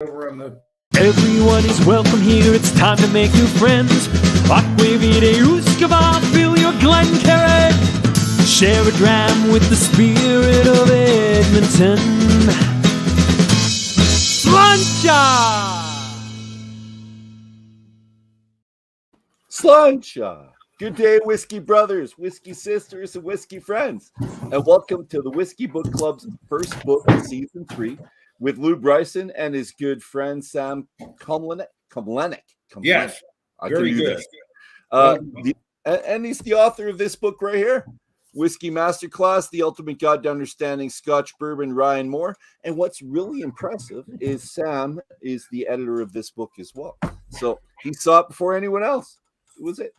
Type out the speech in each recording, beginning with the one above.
Over on the Everyone is welcome here, it's time to make new friends. Fill your Glencairn. Share a dram with the spirit of Edmonton. Slancha! Good day, Whiskey brothers, Whiskey sisters, and Whiskey friends. And welcome to the Whiskey Book Club's first book of season 3 with Lou Bryson and his good friend Sam Kumlenek. yes, very good. And he's the author of this book right here, Whiskey Masterclass, The Ultimate Guide to Understanding Scotch, Bourbon, Rye, and more. And what's really impressive is Sam is the editor of this book as well. So he saw it before anyone else. It was it.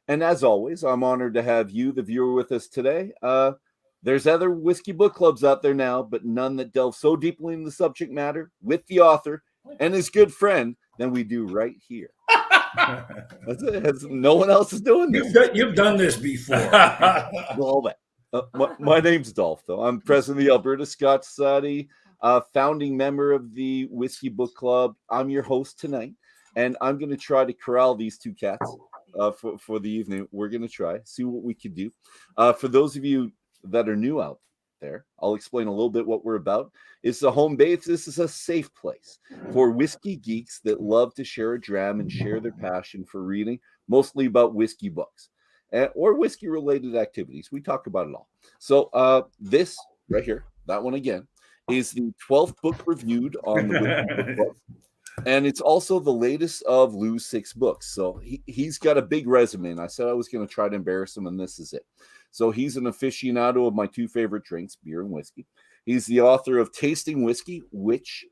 And as always, I'm honored to have you, the viewer, with us today. There's other whiskey book clubs out there now, but none that delve so deeply in the subject matter with the author and his good friend than we do right here. That's it. No one else is doing this. You've done this before. Well, my name's Dolph, though. I'm president of the Alberta Scotch Society, founding member of the Whiskey Book Club. I'm your host tonight, and I'm going to try to corral these two cats for the evening. We're going to try, see what we can do. For those of you that are new out there, I'll explain a little bit what we're about. It's a home base. This is a safe place for whiskey geeks that love to share a dram and share their passion for reading, mostly about whiskey books or whiskey related activities. We talk about it all. So this right here, that one again, is the 12th book reviewed on the Whiskey Book Club. And it's also the latest of Lou's 6 books. So he's got a big resume. And I said I was going to try to embarrass him, and this is it. So he's an aficionado of my two favorite drinks, beer and whiskey. He's the author of Tasting Whiskey, which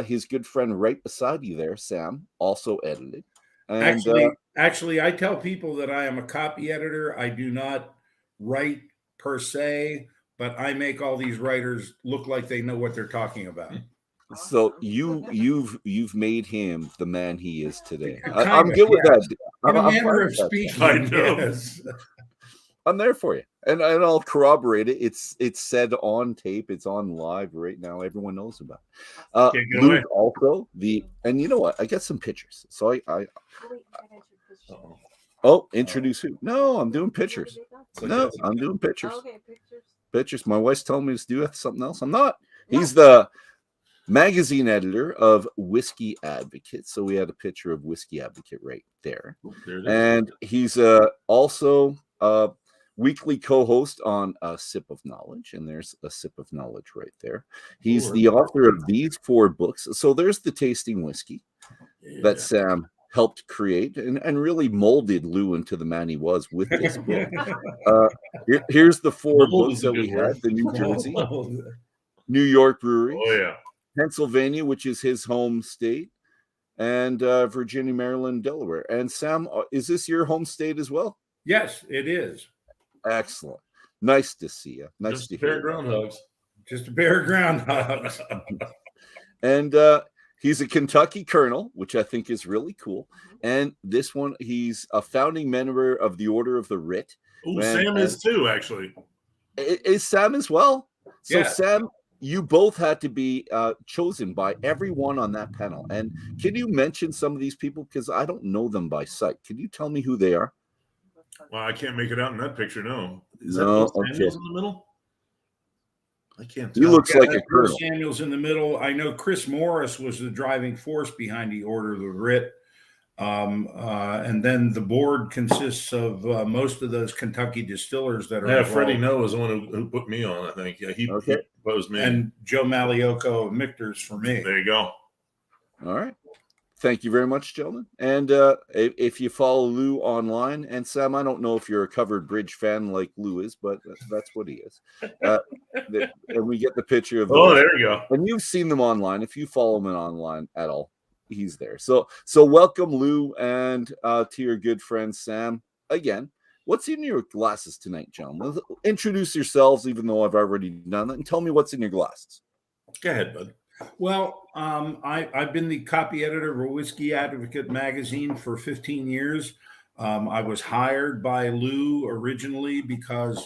his good friend right beside you there, Sam, also edited. And, actually, I tell people that I am a copy editor. I do not write per se, but I make all these writers look like they know what they're talking about. So you've made him the man he is today. I'm good with that. In a manner of speaking, I know. Yes. I'm there for you, and I'll corroborate it. It's said on tape. It's on live right now. Everyone knows about it. Luke also and you know what? I got some pictures. So introduce who? No, I'm doing pictures. No, I'm doing pictures. Okay, pictures. Pictures. My wife's telling me to do something else. I'm not. He's the magazine editor of Whiskey Advocate. So we had a picture of Whiskey Advocate right there. And he's also weekly co-host on A Sip of Knowledge, and there's A Sip of Knowledge right there. He's the author of these 4 books. So there's the Tasting Whiskey that Sam helped create and really molded Lou into the man he was with this book. Here's the 4 books that we had: the New Jersey, New York Brewery, Pennsylvania, which is his home state, and Virginia, Maryland, Delaware. And Sam, is this your home state as well? Yes, it is. Excellent. Nice to see you. Nice to hear. Just a pair of groundhogs. And he's a Kentucky colonel, which I think is really cool. And this one, he's a founding member of the Order of the Writ. Oh, Sam is too, actually. Is Sam as well? So yeah. Sam, you both had to be chosen by everyone on that panel. And can you mention some of these people? Because I don't know them by sight. Can you tell me who they are? Well, I can't make it out in that picture, no. Is that No, Bill Samuels in the middle? I can't tell. He looks like a colonel. Samuels in the middle. I know Chris Morris was the driving force behind the Order of the Writ. And then the board consists of most of those Kentucky distillers that are involved. Freddie Noe was the one who put me on, I think. Yeah, he proposed me. And Joe Malioco of Michter's for me. There you go. All right. Thank you very much, gentlemen. And if you follow Lou online, and Sam, I don't know if you're a Covered Bridge fan like Lou is, but that's what he is. And we get the picture of there you go. And you've seen them online. If you follow him online at all, he's there. So welcome, Lou, and to your good friend Sam. Again, what's in your glasses tonight, gentlemen? Introduce yourselves, even though I've already done that, and tell me what's in your glasses. Go ahead, bud. Well, I've been the copy editor of a Whiskey Advocate magazine for 15 years. I was hired by Lou originally because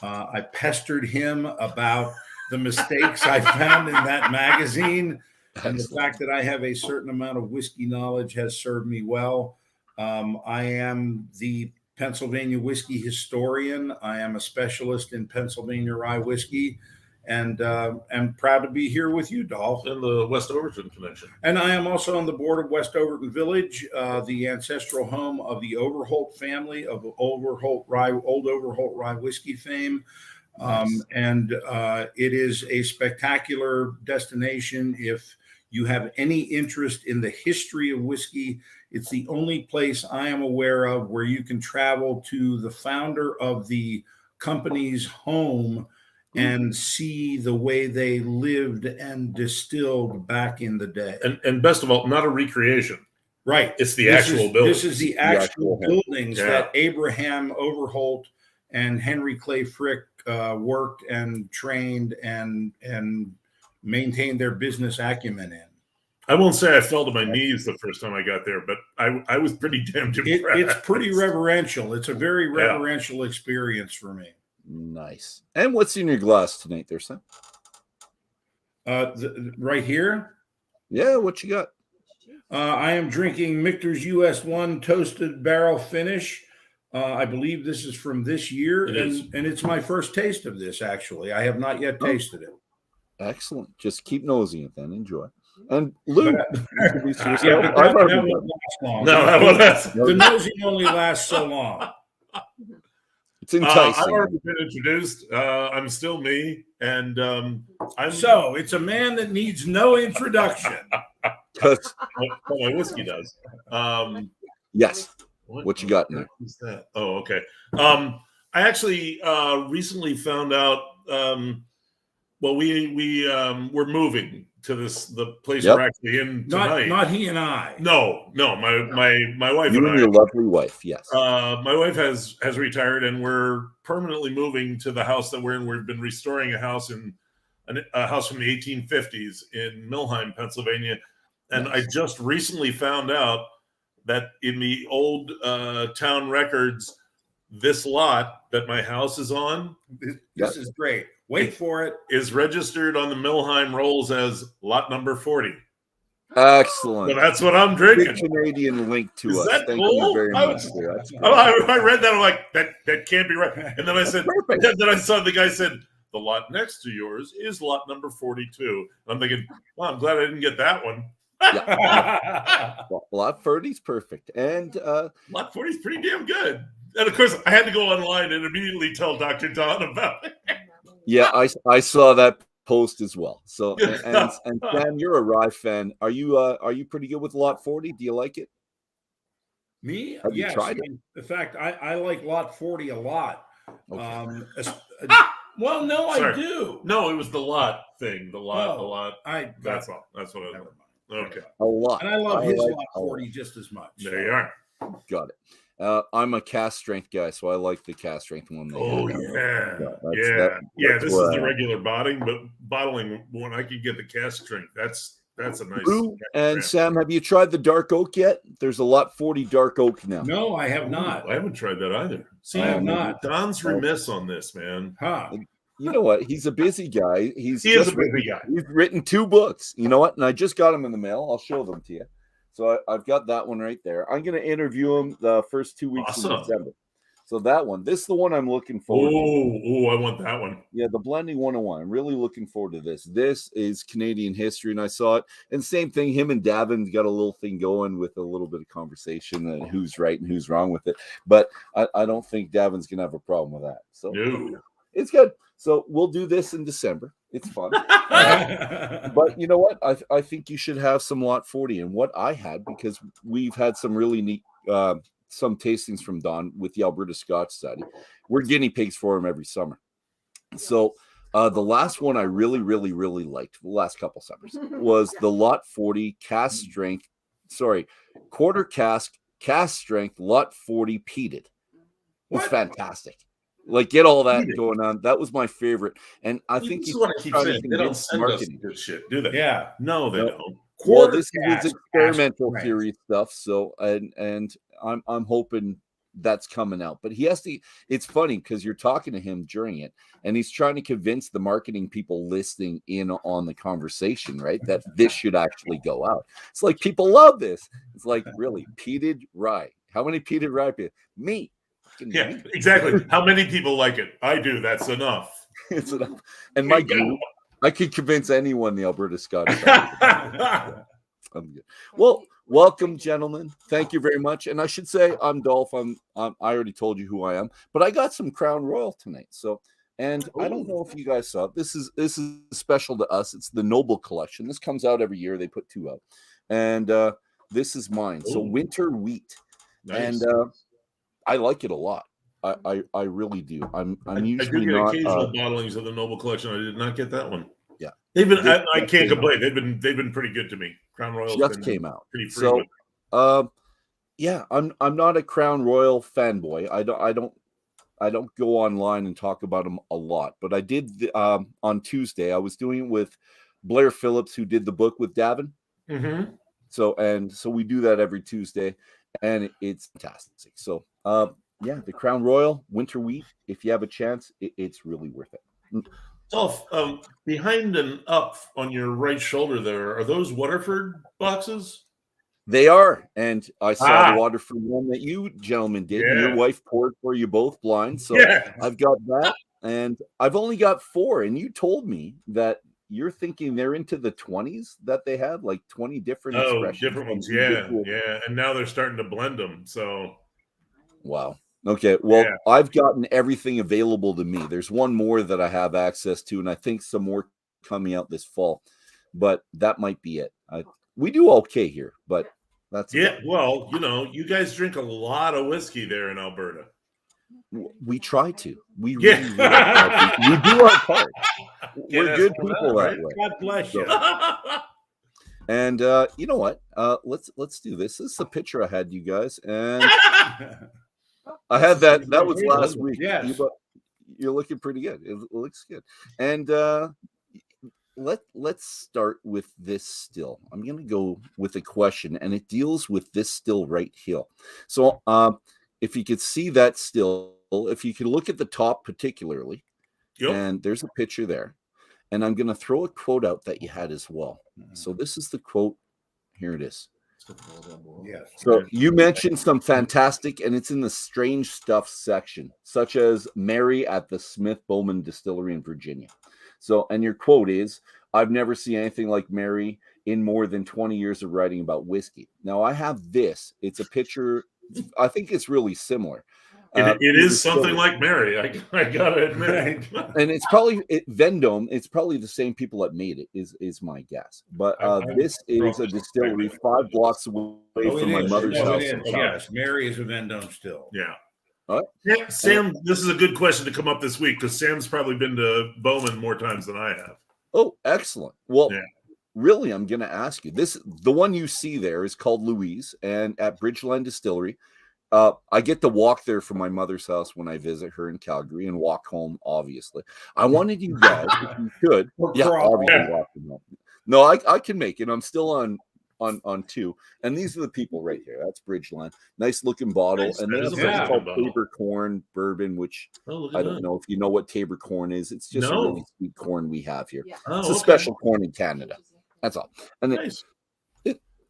I pestered him about the mistakes I found in that magazine. And the Excellent. fact that I have a certain amount of whiskey knowledge has served me well. I am the Pennsylvania whiskey historian. I am a specialist in Pennsylvania rye whiskey, and I'm proud to be here with you, Dolph. And the West Overton connection. And I am also on the board of West Overton Village, the ancestral home of the Overholt family of Old Overholt rye whiskey fame. And it is a spectacular destination. If you have any interest in the history of whiskey, it's the only place I am aware of where you can travel to the founder of the company's home and see the way they lived and distilled back in the day. And best of all, not a recreation. Right. It's the actual building. This is the actual buildings Yeah. that Abraham Overholt and Henry Clay Frick worked and trained and maintained their business acumen in. I won't say I fell to my knees the first time I got there, but I was pretty damned impressed. It's pretty reverential. It's a very reverential experience for me. Nice. And what's in your glass tonight there, Sam? Right here, Yeah, what you got? I am drinking Michter's US1 Toasted Barrel Finish. I believe this is from this year, and it's my first taste of this, actually. I have not yet tasted it. Excellent. Just keep nosing it then. Enjoy. And Lou, introduce yourself. That won't last long. No, that one has. The nosing only lasts so long. It's enticing. I've already been introduced. I'm still me, and So it's a man that needs no introduction. well, my whiskey does. Yes. What you got in there? What's that? Oh, okay. I actually recently found out. Well, we're moving to the place we're actually in tonight. Not he and I. No. My wife You and and your lovely wife. Yes. my wife has retired, and we're permanently moving to the house that we're in. We've been restoring a house a house from the 1850s in Millheim, Pennsylvania, and I just recently found out that in the old town records, this lot that my house is on, This is great. Wait for it. is registered on the Millheim rolls as lot number 40. Excellent. So that's what I'm Big drinking. Canadian link to Is us. that Thank cool? you very I much. was- Sir. That's great. I read that. I'm like, that can't be right. And then I said, Perfect. then I saw the guy said, the lot next to yours is lot number 42. I'm thinking, well, I'm glad I didn't get that one. Well, lot 30 is perfect. And Lot 40 is pretty damn good. And of course, I had to go online and immediately tell Dr. Don about it. yeah, I saw that post as well. So and Sam, you're a rye fan. Are you pretty good with lot 40? Do you like it? Me? Have you Yes. tried it? In fact, I like lot 40 a lot. Okay. Well, no, Sorry. I do. No, it was the lot thing. The lot. That's Never all. That's what I mind. Okay. A lot. And I love his like lot a lot. 40 just as much. There you are. Got it. I'm a cast strength guy, so I like the cast strength one. They Oh, have. yeah. That's This where is the I am. regular bottling when I could get the cask strength. That's a nice. Lou and Sam, have you tried the dark oak yet? There's a lot 40 dark oak now. No, I have not. I haven't tried that either. See, I have not. Don's remiss on this, man. Huh. You know what? He's a busy guy. He is just a busy guy. He's written 2 books. You know what? And I just got them in the mail. I'll show them to you. So I've got that one right there. I'm going to interview him the first 2 weeks Awesome. in December. So that one, this is the one I'm looking forward to. Oh, I want that one. Yeah, the Blending 101. I'm really looking forward to this. This is Canadian history, and I saw it. And same thing, him and Davin got a little thing going with a little bit of conversation and who's right and who's wrong with it. But I don't think Davin's going to have a problem with that. So No. it's good. So we'll do this in December. It's fun. But you know what? I think you should have some lot 40. And what I had, because we've had some really neat some tastings from Don with the Alberta Scotch Society. We're guinea pigs for him every summer. So the last one I really, really, really liked, the last couple summers, was the lot 40 quarter cask cast strength lot 40 peated. It's fantastic. Like, get all that going on. That was my favorite. And I think This is what I keep saying. They don't send us marketing. good shit, do they? Yeah. No, they No. don't. Well, this is Quarter his experimental cask series stuff. So, and I'm hoping that's coming out. But he has to. It's funny because you're talking to him during it, and he's trying to convince the marketing people listening in on the conversation, right, that this should actually go out. It's like people love this. It's like, really, peated rye. How many peated rye people? Me. Yeah, me. exactly. How many people like it? I do. That's enough. It's enough. And my group, I could convince anyone the Alberta Scotch. I'm good. Well, welcome, gentlemen. Thank you very much. And I should say, I'm Dolph. I already told you who I am, but I got some Crown Royal tonight. So, and I don't know if you guys saw it. This is special to us. It's the Noble Collection. This comes out every year. They put 2 out, and this is mine. So winter wheat, and I like it a lot. I really do. I'm usually do get not occasional bottlings of the Noble Collection. I did not get that one. Yeah, they've been. I can't complain. They've been pretty good to me. Crown Royal just came out. Pretty free. So, yeah, I'm not a Crown Royal fanboy. I don't go online and talk about them a lot, but I did on Tuesday. I was doing it with Blair Phillips, who did the book with Davin. Mm-hmm. So we do that every Tuesday, and it's fantastic. So yeah, the Crown Royal winter wheat. If you have a chance, it's really worth it. Dolph, behind and up on your right shoulder there, are those Waterford boxes? They are, and I saw the Waterford one that you gentlemen did. Yeah. Your wife poured for you both blind, so I've got that, and I've only got 4. And you told me that you're thinking they're into the 20s, that they had like 20 different expressions. Different ones, yeah. And now they're starting to blend them. So, wow. Okay, well, I've gotten everything available to me. There's one more that I have access to, and I think some more coming out this fall, but that might be it. We do okay here, but that's well, you guys drink a lot of whiskey there in Alberta. We try to. We really, we do our part. We're good people that way. God bless you. And you know what? Let's do this. This is the picture I had, you guys, and I had that. That was last week. Yes. You're looking pretty good. It looks good. And let's start with this still. I'm going to go with a question, and it deals with this still right here. So if you could see that still, if you could look at the top particularly, and there's a picture there, and I'm going to throw a quote out that you had as well. So this is the quote. Here it is. Yes. So you mentioned some fantastic, and it's in the strange stuff section, such as Mary at the Smith Bowman Distillery in Virginia. So, and your quote is, "I've never seen anything like Mary in more than 20 years of writing about whiskey." Now I have this. It's a picture. I think it's really similar. It is something like Mary. I gotta admit. And it's probably Vendome. It's probably the same people that made it. Is my guess. But this is a distillery 5 blocks away from my mother's house. Yes, Mary is a Vendome still. Yeah. Right. Yeah, Sam, this is a good question to come up this week because Sam's probably been to Bowman more times than I have. Oh, excellent. Well, really, I'm going to ask you. The one you see there is called Louise, and at Bridgeline Distillery. I get to walk there from my mother's house when I visit her in Calgary and walk home, obviously. I wanted you guys, if you could. Obviously walk home. No, I can make it. I'm still on 2. And these are the people right here. That's Bridgeline. Nice looking bottle. Nice. And they have something called Tabor Corn Bourbon, which I don't know if you know what Tabor Corn is. It's just a really sweet corn we have here. Yeah. It's a special corn in Canada. That's all. And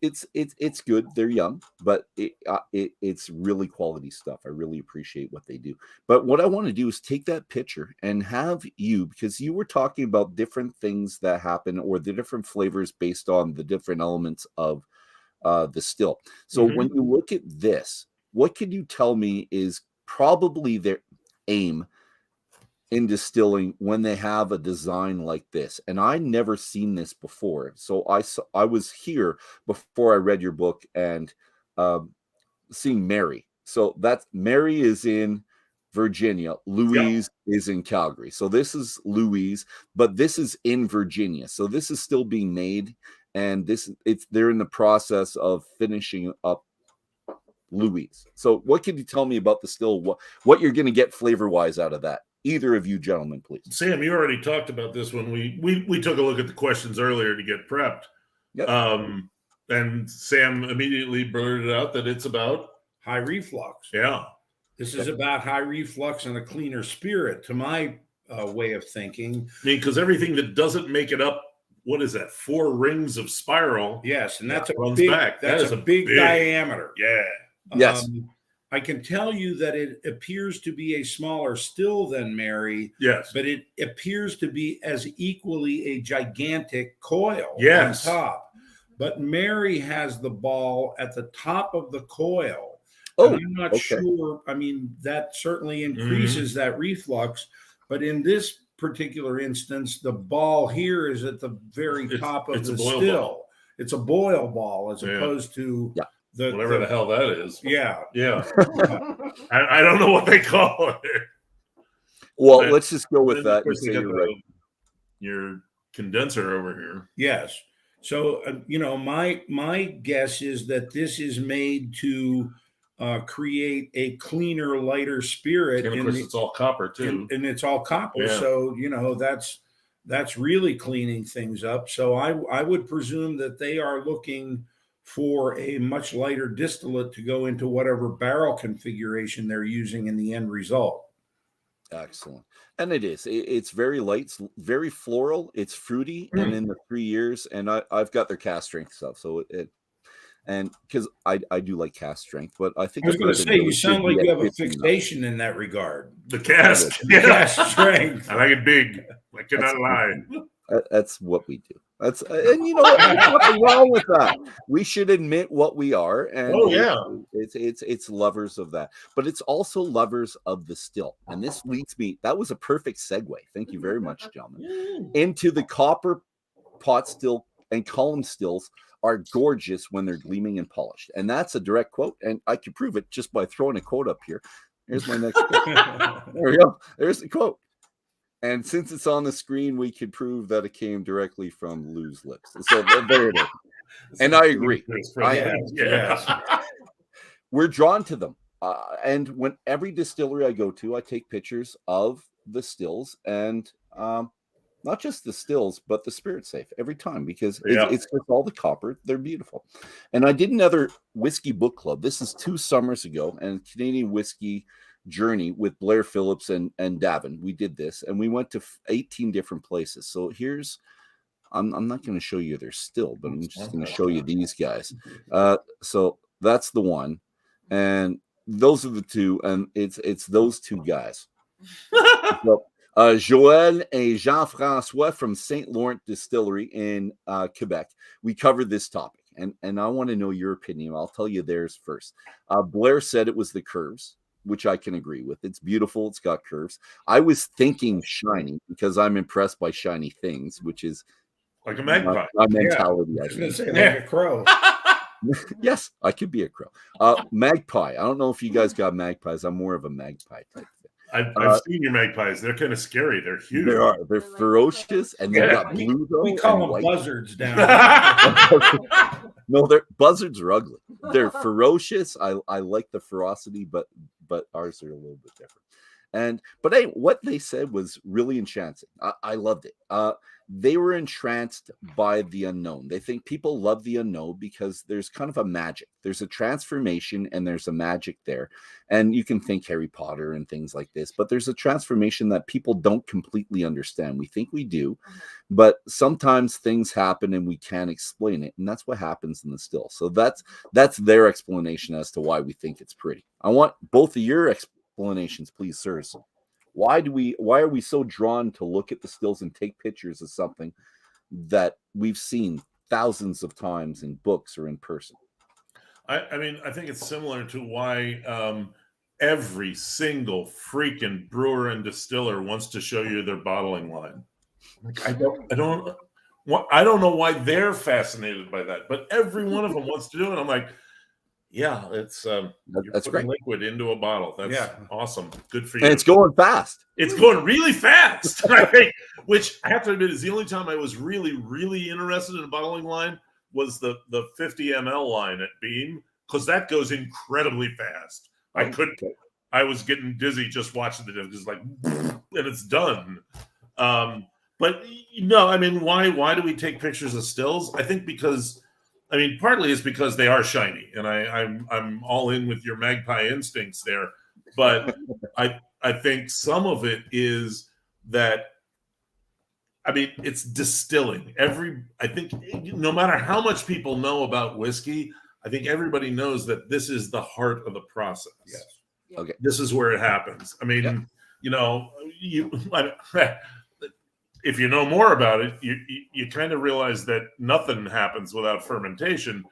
it's good. They're young, but it's really quality stuff. I really appreciate what they do. But what I want to do is take that picture and have you, because you were talking about different things that happen or the different flavors based on the different elements of the still. So when you look at this, what can you tell me is probably their aim in distilling when they have a design like this? And I never seen this before. So I was here before I read your book and seeing Mary. So that's Mary is in Virginia. Louise is in Calgary. So this is Louise, but this is in Virginia. So this is still being made, and they're in the process of finishing up Louise. So what can you tell me about the still? What you're going to get flavor wise out of that? Either of you gentlemen, please. Sam, you already talked about this when we took a look at the questions earlier to get prepped. Yep. And Sam immediately blurted out that it's about high reflux. Yeah. This is about high reflux and a cleaner spirit, to my way of thinking. I mean, because everything that doesn't make it up, what is that? 4 rings of spiral. Yes, and that's runs a big, back. that's a big diameter. Yeah. Yes. I can tell you that it appears to be a smaller still than Mary. Yes. But it appears to be as equally a gigantic coil Yes. on top. But Mary has the ball at the top of the coil. Oh, I'm not sure. I mean, that certainly increases that reflux. But in this particular instance, the ball here is at the very top of the still. Ball. It's a boil ball as opposed to whatever the hell that is. Yeah. I don't know what they call it. Well, let's just go with that. And say you're right. Your condenser over here. Yes. So my guess is that this is made to create a cleaner, lighter spirit. And of course, it's all copper too, and it's all copper. Yeah. So that's really cleaning things up. So I would presume that they are looking for a much lighter distillate to go into whatever barrel configuration they're using in the end result. Excellent. And it is. It's very light. It's very floral. It's fruity. And in the 3 years, and I've got their cast strength stuff. So and because I do like cast strength, but I think I was going to say, you sound like you have a fixation in that regard. The cast. Cast strength. I like it big. I cannot lie. That's what we do. And you know what? There's nothing wrong with that. We should admit what we are, and it's lovers of that, but it's also lovers of the still. And this leads me. That was a perfect segue. Thank you very much, gentlemen. Into the copper pot still and column stills are gorgeous when they're gleaming and polished, and that's a direct quote. And I can prove it just by throwing a quote up here. Here's my next quote. There we go. There's the quote. And since it's on the screen, we could prove that it came directly from Lou's lips. So there it is. And I agree. We're drawn to them. And when every distillery I go to, I take pictures of the stills and not just the stills, but the spirit safe every time because it's with all the copper. They're beautiful. And I did another whiskey book club. This is 2 summers ago, and Canadian whiskey journey with Blair Phillips and Davin. We did this, and we went to 18 different places. So here's, I'm not going to show you their still, but I'm just going to show you these guys. So that's the one, and those are the 2, and it's those 2 guys. So, Joël and Jean-François from St. Laurent Distillery in Quebec. We covered this topic, and I want to know your opinion. I'll tell you theirs first. Blair said it was the curves, which I can agree with. It's beautiful. It's got curves. I was thinking shiny because I'm impressed by shiny things, which is like a magpie. My mentality. I was going to say like a crow. Yes, I could be a crow. Magpie. I don't know if you guys got magpies. I'm more of a magpie type thing. I've seen your magpies. They're kind of scary. They're huge. They are. They're ferocious, and they've got blue. We call them buzzards down there. No, buzzards are ugly. They're ferocious. I like the ferocity, but ours are a little bit different. But hey, what they said was really enchanting. I loved it. They were entranced by the unknown. They think people love the unknown because there's kind of a magic. There's a transformation and there's a magic there. And you can think Harry Potter and things like this, but there's a transformation that people don't completely understand. We think we do, but sometimes things happen and we can't explain it. And that's what happens in the still. So that's their explanation as to why we think it's pretty. I want both of your explanations, please, sirs. Why are we so drawn to look at the stills and take pictures of something that we've seen thousands of times in books or in person? I mean, I think it's similar to why every single freaking brewer and distiller wants to show you their bottling line. Like, I don't know why they're fascinated by that, but every one of them wants to do it. I'm like, yeah, it's that's great. Liquid into a bottle. That's awesome. Good for you. And it's going fast. It's going really fast, right? Which I have to admit is the only time I was really, really interested in a bottling line was the 50 ml line at Beam, because that goes incredibly fast. I was getting dizzy just watching the just like, and it's done. But no, I mean, why do we take pictures of stills? I think because, I mean, partly it's because they are shiny, and I'm all in with your magpie instincts there. But I think some of it is that, I mean, it's distilling. I think no matter how much people know about whiskey, I think everybody knows that this is the heart of the process. Yes. Okay. This is where it happens. I mean, you know, if you know more about it, you kind of realize that nothing happens without fermentation,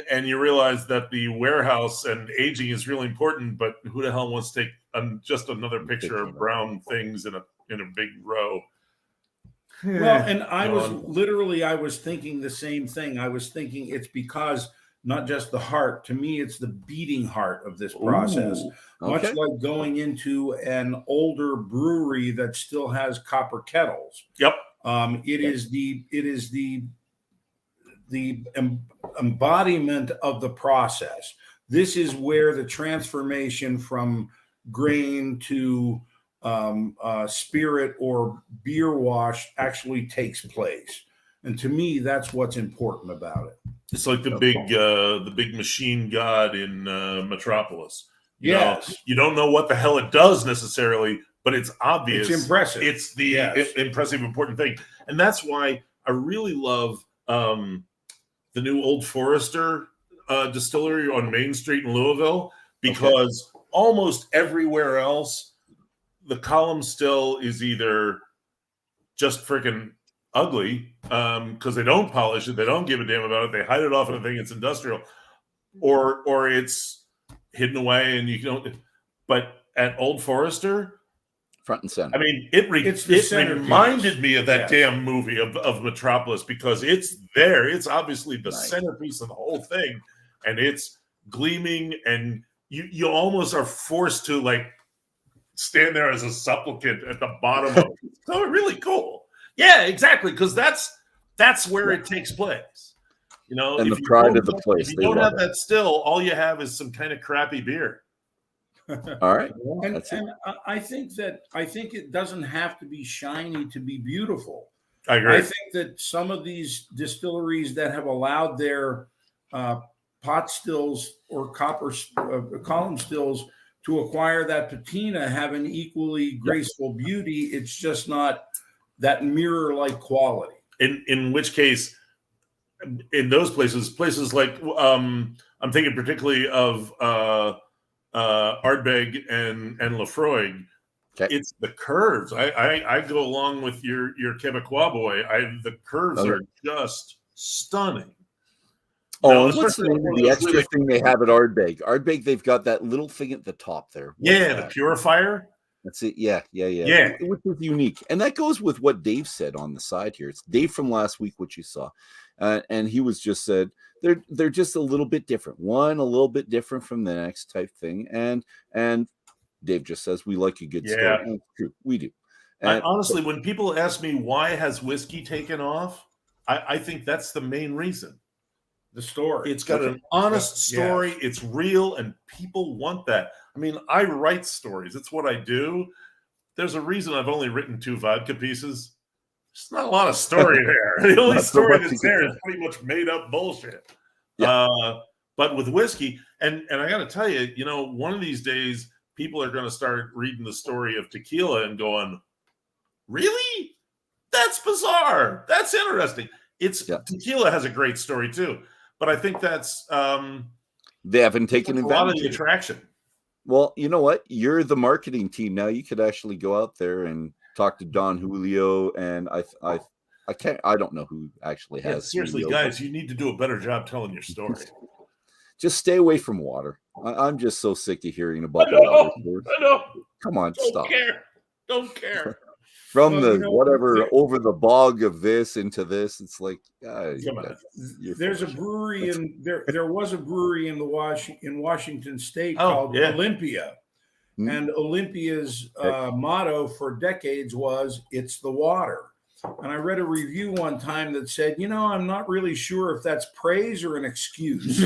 and you realize that the warehouse and aging is really important. But who the hell wants to take just another picture of brown things in a big row? Well, and I was thinking the same thing. I was thinking it's because not just the heart, to me, it's the beating heart of this process. Ooh, Much okay. like going into an older brewery that still has copper kettles. Yep. It is the embodiment of the process. This is where the transformation from grain to spirit or beer wash actually takes place. And to me, that's what's important about it. It's like the big machine god in Metropolis. You know, you don't know what the hell it does necessarily, but it's obvious. It's impressive. It's the impressive, important thing. And that's why I really love the new Old Forester distillery on Main Street in Louisville, because almost everywhere else, the column still is either just freaking ugly because they don't polish it, they don't give a damn about it, they hide it off and think it's industrial, or it's hidden away and you don't. But at Old Forester, front and center. I mean, it reminded me of that damn movie of Metropolis, because it's there. It's obviously the centerpiece of the whole thing, and it's gleaming, and you almost are forced to like stand there as a supplicant at the bottom of it. So really cool. Yeah, exactly, because that's where it takes place. You know, and the pride of the place. If you don't have that still, all you have is some kind of crappy beer. All right. And I think it doesn't have to be shiny to be beautiful. I agree. I think that some of these distilleries that have allowed their pot stills or copper column stills to acquire that patina have an equally graceful beauty. It's just not that mirror-like quality. In which case, in those places like I'm thinking particularly of Ardbeg and Lafroig. Okay. It's the curves. I go along with your Quebecois boy. The curves are just stunning. Oh, what's the extra thing they have at Ardbeg? Ardbeg, they've got that little thing at the top there. The purifier. That's it. Yeah. Which is unique. And that goes with what Dave said on the side here. It's Dave from last week, what you saw. And he was just said, they're just a little bit different. One, a little bit different from the next type thing. And Dave just says, we like a good story. And it's true. We do. And honestly, when people ask me, why has whiskey taken off? I think that's the main reason. The story. It's got an honest story. Yeah. It's real, and people want that. I mean, I write stories. It's what I do. There's a reason I've only written 2 vodka pieces. There's not a lot of story there. The only story that's there is pretty much made up bullshit. Yeah. But with whiskey, and I got to tell you, you know, one of these days, people are going to start reading the story of tequila and going, really? That's bizarre. That's interesting. Tequila has a great story too. But I think that's they haven't taken advantage a lot of the attraction. Well, you know what? You're the marketing team now. You could actually go out there and talk to Don Julio, and I don't know who actually has. Seriously, Julio, guys, you need to do a better job telling your story. Just stay away from water. I'm just so sick of hearing about water stories. I know. Come on, stop. Don't care. From over the bog of this into this, it's like there's a brewery there was a brewery in Washington State called Olympia, and Olympia's motto for decades was "It's the water." And I read a review one time that said, you know, I'm not really sure if that's praise or an excuse.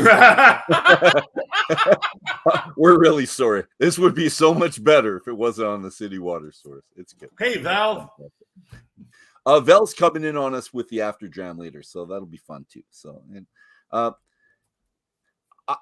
We're really sorry. This would be so much better if it wasn't on the city water source. It's good. Hey, Val. Val's coming in on us with the after jam later, so that'll be fun too. So, and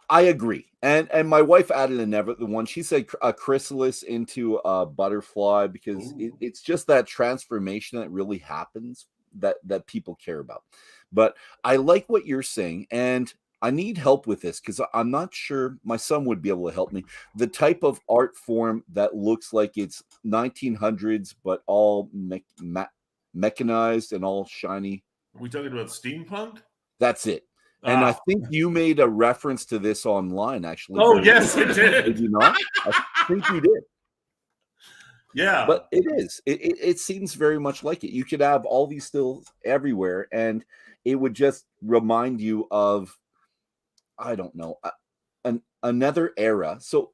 I agree, and my wife added another one. She said a chrysalis into a butterfly because it's just that transformation that really happens that people care about. But I like what you're saying, and I need help with this because I'm not sure my son would be able to help me. The type of art form that looks like it's 1900s, but all mechanized and all shiny. Are we talking about steampunk? That's it. And I think you made a reference to this online, actually. Oh, yes, I did. Did you not? I think you did. Yeah. But it is. It seems very much like it. You could have all these stills everywhere, and it would just remind you of, I don't know, another era. So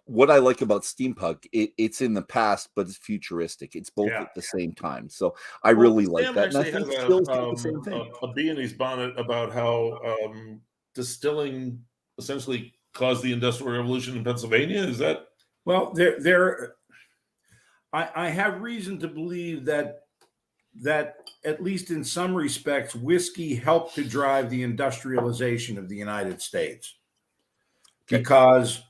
what I like about steampunk, it's in the past, but it's futuristic. It's both at the same time. So I really like that. And I think stills do the same thing. A bee in his bonnet about how distilling essentially caused the Industrial Revolution in Pennsylvania. Is that? Well, I have reason to believe that at least in some respects, whiskey helped to drive the industrialization of the United States, because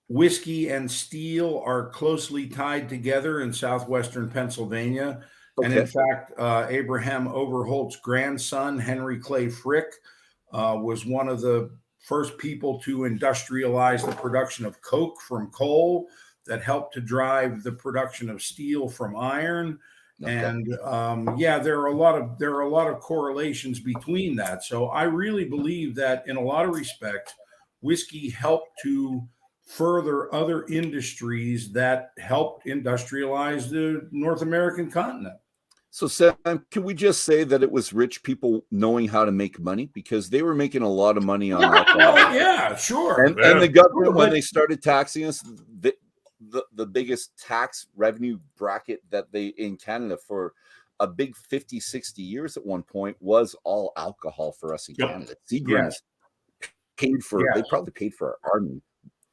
whiskey and steel are closely tied together in southwestern Pennsylvania. Okay. And in fact, Abraham Overholt's grandson, Henry Clay Frick, was one of the first people to industrialize the production of coke from coal that helped to drive the production of steel from iron. Okay. And there are a lot of correlations between that. So I really believe that in a lot of respects, whiskey helped to further other industries that helped industrialize the North American continent. So, Sam, can we just say that it was rich people knowing how to make money, because they were making a lot of money on alcohol? Yeah, sure. And the government, when they started taxing us, the biggest tax revenue bracket that they in Canada for a big 50, 60 years at one point was all alcohol for us in Canada. Seagram's paid for, they probably paid for our army,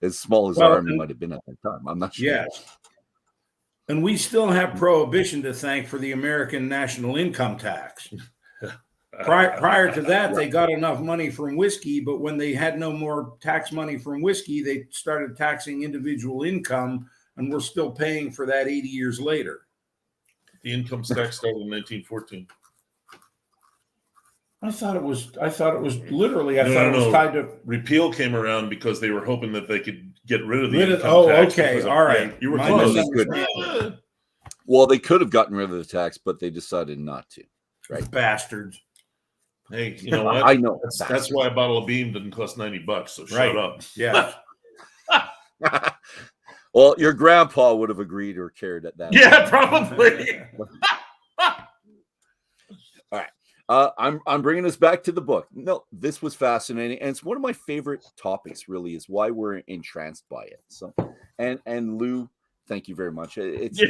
as small as our army might have been at that time. I'm not sure. Yes. And we still have prohibition to thank for the American national income tax. Prior to that, they got enough money from whiskey, but when they had no more tax money from whiskey, they started taxing individual income, and we're still paying for that 80 years later. The income tax started in 1914. I thought it was literally. I thought it was tied to repeal. Came around because they were hoping that they could get rid of the income tax. Okay, all right. You were close. Well, they could have gotten rid of the tax, but they decided not to. Right, bastards. Hey, you know what? I know. That's why a bottle of Beam didn't cost $90. So shut up. Yeah. Well, your grandpa would have agreed or cared at that. Yeah, probably. All right. I'm bringing us back to the book. No, this was fascinating, and it's one of my favorite topics. Really, is why we're entranced by it. So, and Lou, thank you very much. It's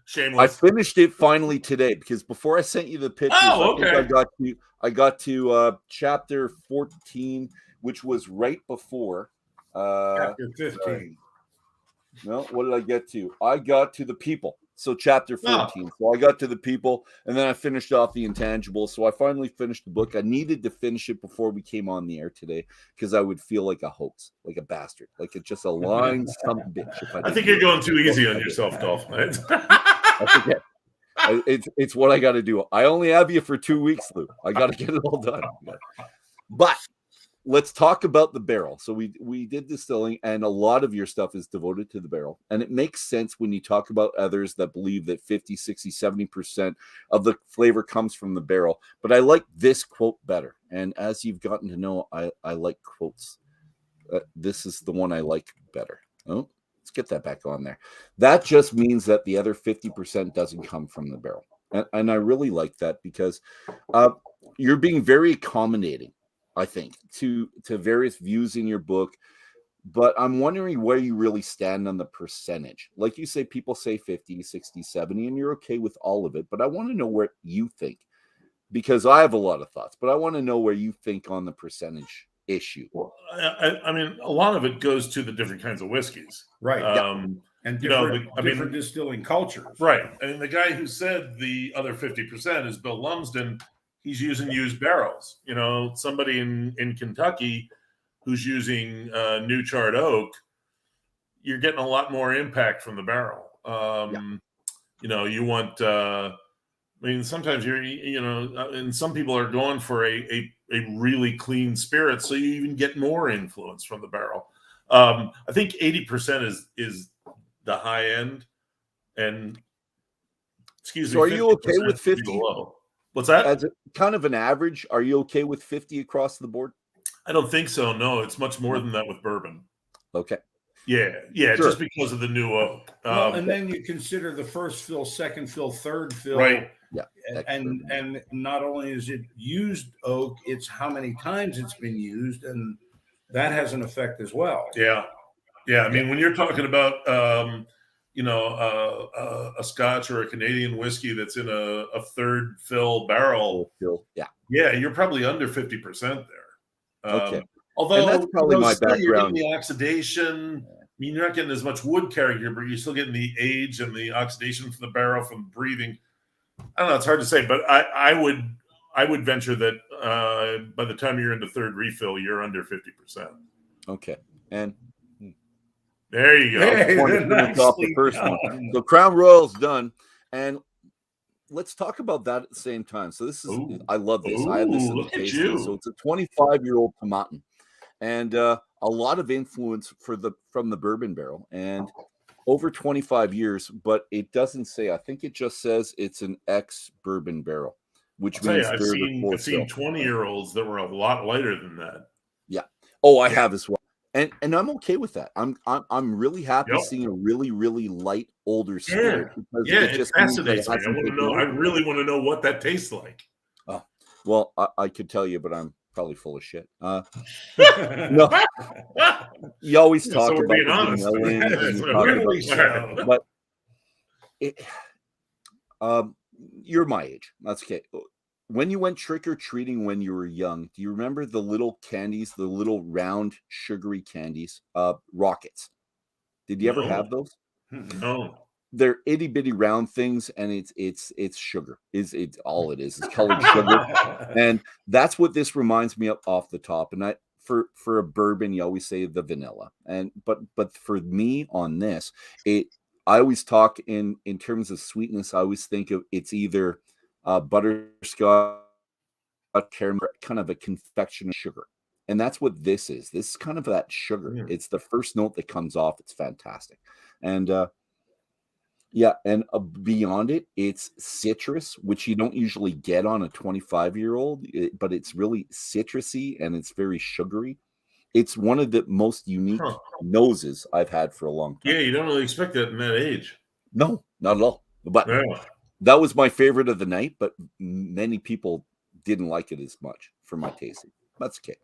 shameless. I finished it finally today, because before I sent you the pictures, I got to chapter 14, which was right before chapter 15. No, what did I get to? I got to the people. So chapter 14. So I got to the people, and then I finished off the intangibles. So I finally finished the book. I needed to finish it before we came on the air today, because I would feel like a hoax, like a bastard, like it's just a lying some bitch. I think you're going too easy on yourself, Dolph. It's what I got to do. I only have you for 2 weeks, Lou. I got to get it all done. But let's talk about the barrel. So we did distilling, and a lot of your stuff is devoted to the barrel. And it makes sense when you talk about others that believe that 50, 60, 70% of the flavor comes from the barrel. But I like this quote better. And as you've gotten to know, I like quotes. This is the one I like better. Oh, let's get that back on there. That just means that the other 50% doesn't come from the barrel. And I really like that, because you're being very accommodating, I think, to various views in your book. But I'm wondering where you really stand on the percentage. Like you say, people say 50, 60, 70, and you're okay with all of it. But I want to know where you think, because I have a lot of thoughts, but I want to know where you think on the percentage issue. Well, I mean, a lot of it goes to the different kinds of whiskeys. Right. And different distilling cultures. Right. And the guy who said the other 50% is Bill Lumsden. He's using used barrels. You know, somebody in Kentucky who's using new charred oak, you're getting a lot more impact from the barrel. You know, you want, I mean, sometimes and some people are going for a really clean spirit, so you even get more influence from the barrel. I think 80% is the high end, and so are you okay with 50? Below. What's that? As a, kind of an average, are you okay with 50 across the board? I don't think so. No, it's much more than that with bourbon. Okay. Yeah, sure. Just because of the new oak. Well, and then you consider the first fill, second fill, third fill, right? Yeah, and not only is it used oak, it's how many times it's been used, and that has an effect as well. Yeah. I mean, when you're talking about a Scotch or a Canadian whiskey that's in a third fill barrel, you're probably under 50% there. Okay. Although and that's probably my background. You're getting the oxidation. I mean, you're not getting as much wood character, but you're still getting the age and the oxidation from the barrel from breathing. I don't know. It's hard to say, but I would venture that by the time you're into third refill, you're under 50%. Okay. And there you go. Hey, off the first one. So Crown Royal's done. And let's talk about that at the same time. So this is, I love this. I have this in the tasting. So it's a 25-year-old Tomatin. And a lot of influence from the bourbon barrel, and over 25 years, but it doesn't say. I think it just says it's an ex-bourbon barrel, which means I've seen 20-year-olds that were a lot lighter than that. Yeah. Oh, I have as well, and I'm okay with that. I'm really happy seeing a really, really light older spirit. It just fascinates me. I want to know. I really want to know what that tastes like. Oh, well, I could tell you, but I'm probably full of shit. No, you always talk about being honest. But you're my age. That's okay. When you went trick-or-treating when you were young, do you remember the little candies, the little round sugary candies, rockets? Did you ever have those? No. They're itty bitty round things, and it's sugar. It's all it is. It's colored sugar, and that's what this reminds me of off the top. And for a bourbon, you always say the vanilla, but for me on this, I always talk in terms of sweetness. I always think of it's either butterscotch, caramel, kind of a confection of sugar, and that's what this is. This is kind of that sugar. It's the first note that comes off. It's fantastic, and beyond it, it's citrus, which you don't usually get on a 25-year-old, but it's really citrusy and it's very sugary. It's one of the most unique noses I've had for a long time. Yeah, you don't really expect that in that age. No, not at all. But that was my favorite of the night, but many people didn't like it as much for my tasting. That's okay.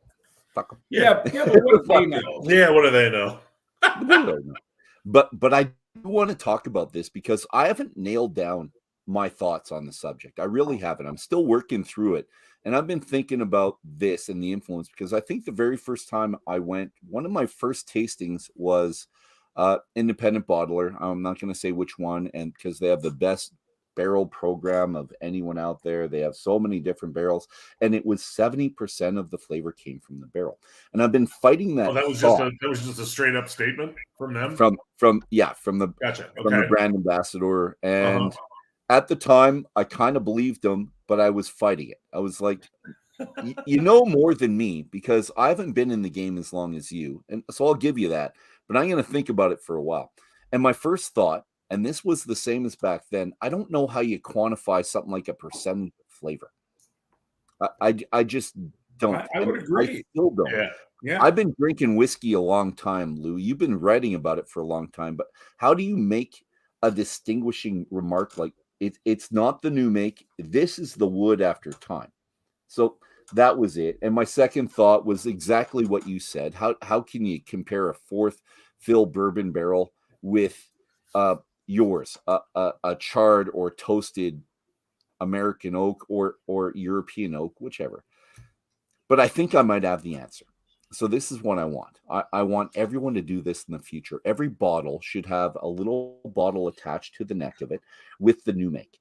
Fuck them. Yeah, but what do they know? Yeah, what do they know? But I want to talk about this because I haven't nailed down my thoughts on the subject. I really haven't. I'm still working through it. And I've been thinking about this and the influence because I think the very first time I went, one of my first tastings was independent bottler. I'm not going to say which one, and because they have the best barrel program of anyone out there. They have so many different barrels, and it was 70% of the flavor came from the barrel. And I've been fighting that. Oh, that was just a straight up statement from them. From the brand ambassador. And at the time, I kind of believed them, but I was fighting it. I was like, you know more than me because I haven't been in the game as long as you, and so I'll give you that. But I'm going to think about it for a while. And my first thought, and this was the same as back then, I don't know how you quantify something like a percent flavor. I just don't. I would agree. I still don't. Yeah. I've been drinking whiskey a long time, Lou. You've been writing about it for a long time, but how do you make a distinguishing remark like it's not the new make? This is the wood after time. So that was it. And my second thought was exactly what you said. How can you compare a fourth fill bourbon barrel with yours, a charred or toasted American oak or European oak, whichever? But I think I might have the answer. So this is what I want. I want everyone to do this in the future. Every bottle should have a little bottle attached to the neck of it with the new make.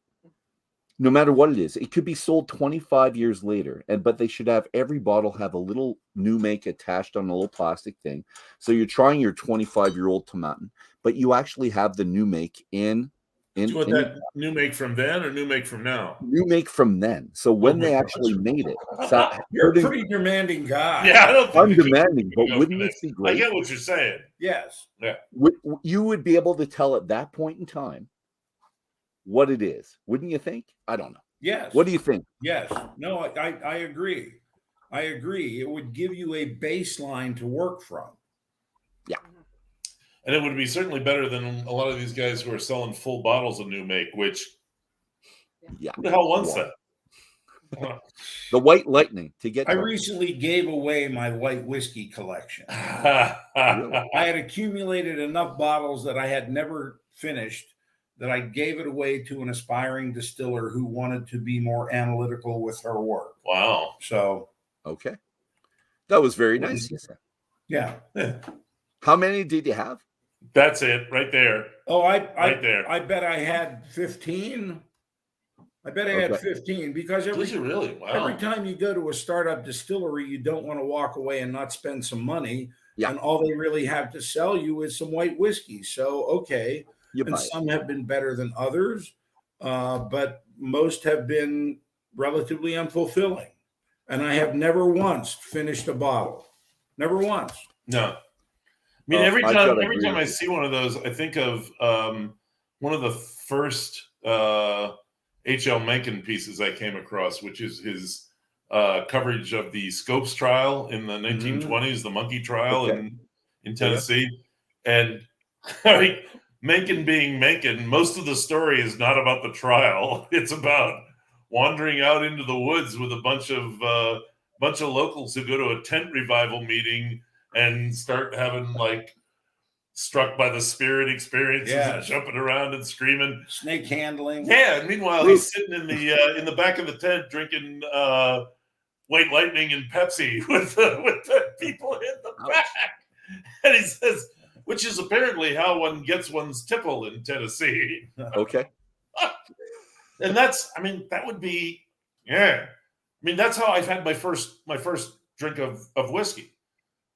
no matter what it is, it could be sold 25 years later, but they should have every bottle have a little new make attached on a little plastic thing. So you're trying your 25-year-old tomatin, but you actually have the new make in Do you want that new make from then or new make from now? New make from then. So when they actually made it, so You're a pretty demanding guy. Yeah, I don't think I'm demanding, but wouldn't this be I great? get what you're saying. Yes. Yeah. You would be able to tell at that point in time what it is, wouldn't you think? I don't know. Yes. What do you think? Yes. No, I agree. I agree. It would give you a baseline to work from. Yeah. And it would be certainly better than a lot of these guys who are selling full bottles of new make, which Yeah. who the hell wants that? The White Lightning to get. I recently gave away my white whiskey collection. Really? I had accumulated enough bottles that I had never finished that I gave it away to an aspiring distiller who wanted to be more analytical with her work. Wow. So, Okay. That was very nice. yeah. How many did you have? That's it right there. Oh, Right there. I bet I had 15. I bet I had 15 because Did you really? Wow. every time you go to a startup distillery, you don't want to walk away and not spend some money. Yeah. And all they really have to sell you is some white whiskey. So, okay. You And buy it. some have been better than others, but most have been relatively unfulfilling. And I have never once finished a bottle. Never once. No. I mean, Oh, every I've gotta time agree I with see one of those, I think of one of the first H.L. Mencken pieces I came across, which is his coverage of the Scopes trial in the 1920s, the monkey trial in Tennessee. And I mean, Mencken being Mencken, most of the story is not about the trial. It's about wandering out into the woods with a bunch of locals who go to a tent revival meeting and start having like struck by the spirit experiences and jumping around and screaming, snake handling. Yeah, and meanwhile he's sitting in the back of the tent drinking White Lightning and Pepsi with the people in the back. And he says, which is apparently how one gets one's tipple in Tennessee. Okay. And that's, I mean, that would be, yeah. I mean, that's how I've had my first drink of whiskey.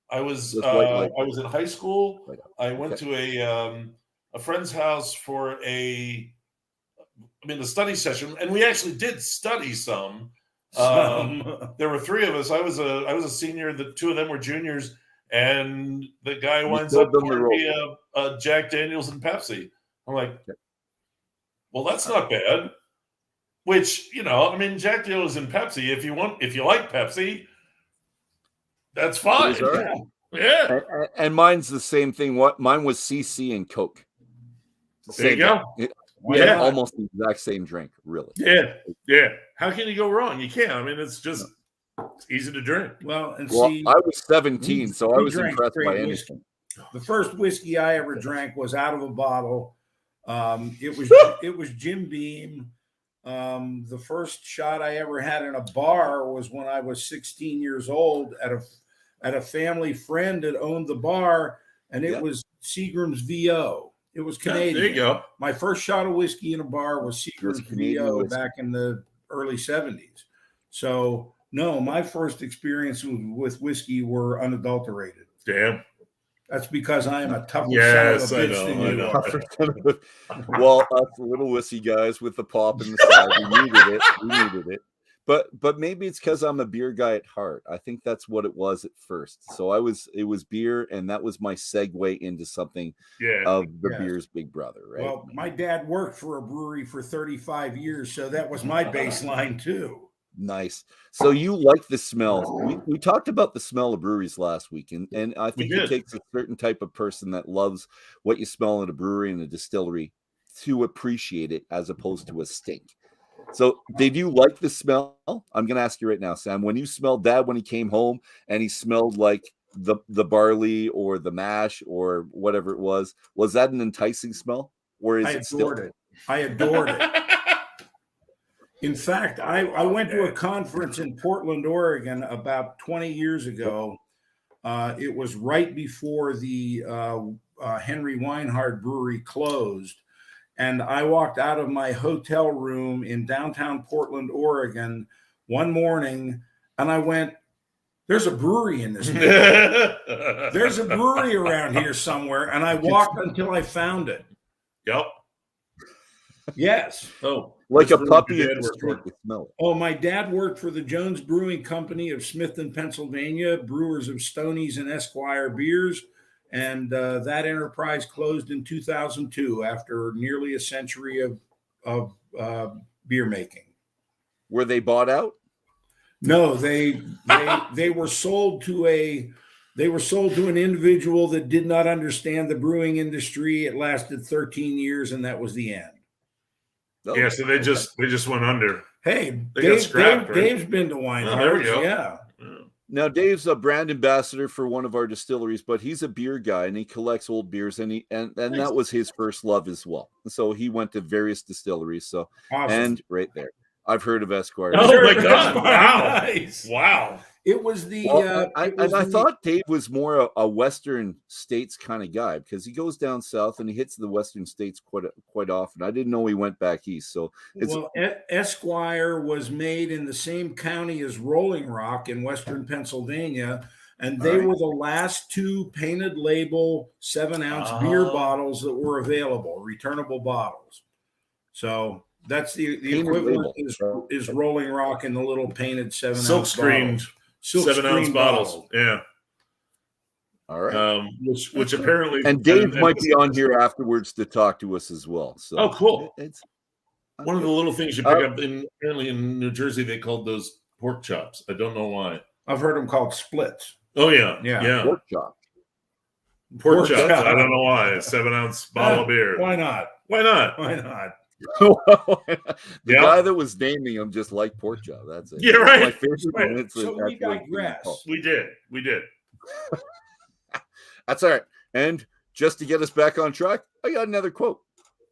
I was in high school. I went to a friend's house for a study session, and we actually did study some. There were three of us. I was a senior. The two of them were juniors, and the guy winds up pouring me a Jack Daniels and Pepsi. I'm like, well, that's not bad. Which, Jack Daniels and Pepsi, if you like Pepsi, that's fine. Right. Yeah. And mine's the same thing. Mine was CC and Coke. There you go. We had almost the exact same drink, really. Yeah. Yeah. How can you go wrong? You can't. I mean, it's just easy to drink. Well, I was 17, so I was impressed by anything. The first whiskey I ever drank was out of a bottle. It was Jim Beam. The first shot I ever had in a bar was when I was 16 years old at a family friend that owned the bar, and it was Seagram's VO. It was Canadian. There you go. My first shot of whiskey in a bar was Seagram's VO whiskey. back in the early 70s. So, no, my first experience with whiskey were unadulterated. Damn. That's because I am a tougher Yes, son of a bitch than you are. Well, us little whiskey guys with the pop in the side, we needed it. But maybe it's because I'm a beer guy at heart. I think that's what it was at first. So it was beer, and that was my segue into something of the beer's big brother, right? Well, my dad worked for a brewery for 35 years, so that was my baseline too. Nice. So you like the smell. We talked about the smell of breweries last week, and I think it takes a certain type of person that loves what you smell in a brewery and a distillery to appreciate it as opposed to a stink. So did you like the smell? I'm going to ask you right now, Sam, when you smelled Dad when he came home and he smelled like the barley or the mash or whatever it was that an enticing smell? Or is it still? I adored it. In fact, I went to a conference in Portland, Oregon about 20 years ago. It was right before the Henry Weinhard Brewery closed. And I walked out of my hotel room in downtown Portland, Oregon one morning, and I went, there's a brewery in this neighborhood. There's a brewery around here somewhere. And I walked until I found it. Yep. Yes. Oh, Like a That's puppy your in dad the worked for. street. You smell it. Oh, my dad worked for the Jones Brewing Company of Smithton, Pennsylvania, brewers of Stoney's and Esquire beers. And that enterprise closed in 2002 after nearly a century of beer making. Were they bought out? No, they were sold to an individual that did not understand the brewing industry. It lasted 13 years, and that was the end. No. Yeah, so they just went under. Hey, They got scrapped, right? Dave's been to Wine Oh, there we Hearts, go. yeah. Now, Dave's a brand ambassador for one of our distilleries, but he's a beer guy and he collects old beers, and that was his first love as well. So he went to various distilleries. So Awesome. and right there, I've heard of Esquire. Oh my God! Wow! Nice. Wow! It was the. Well, I thought Dave was more a Western states kind of guy because he goes down south and he hits the Western states quite often. I didn't know he went back east. So Esquire was made in the same county as Rolling Rock in Western Pennsylvania, and they were the last two painted label 7-ounce beer bottles that were available, returnable bottles. So that's the equivalent is Rolling Rock in the little painted 7-ounce Silk screened 7-ounce bottles. Yeah. All right. Which apparently, and Dave might be on here afterwards to talk to us as well. So oh, cool. It's one of the little things you pick up apparently in New Jersey, they called those pork chops. I don't know why. I've heard them called splits. Oh yeah. pork chop. Pork chops. I don't know why. A 7-ounce bottle of beer. Why not? Why not? Why not? The guy that was naming them just like pork chop. That's it. Yeah, right. My favorite Right. one, it's So we that's what it's digress. called. We did. That's all right. And just to get us back on track, I got another quote.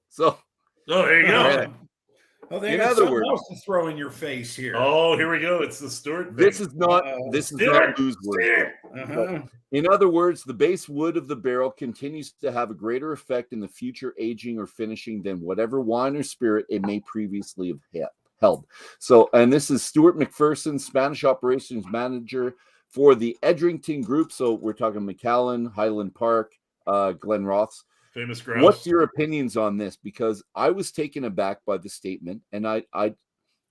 So, Oh, there you go. All right. Oh, they In got other something words- else to throw in your face here. Oh, here we go. It's the Stewart thing. this is not Stewart, lose word. Uh-huh. In other words, the base wood of the barrel continues to have a greater effect in the future aging or finishing than whatever wine or spirit it may previously have held. So, and this is Stuart McPherson, Spanish operations manager for the Edrington Group. So we're talking Mcallen, Highland Park, Glen Roths. Famous grouse. What's your opinions on this? Because I was taken aback by the statement, and Well, I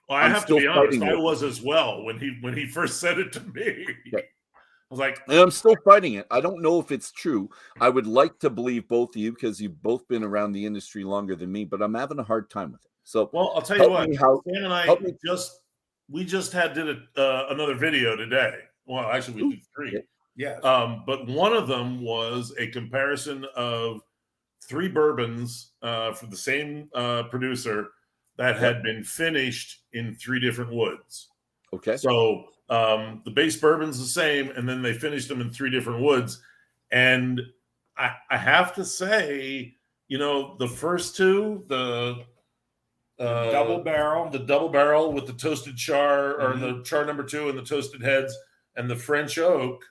I'm have to be still honest. fighting I it. was as well when he first said it to me. Okay. I was like, And I'm still fighting it. I don't know if it's true. I would like to believe both of you because you've both been around the industry longer than me, but I'm having a hard time with it. So, well, I'll tell you help what. me how- Stan and I help me- just did another video today. Well, actually, we did 3. Yes. But one of them was a comparison of 3 bourbons from the same producer that had been finished in 3 different woods. okay. So the base bourbon's the same, and then they finished them in 3 different woods. And I have to say, the first 2, the double barrel with the toasted char, or the char number 2 and the toasted heads, and the French oak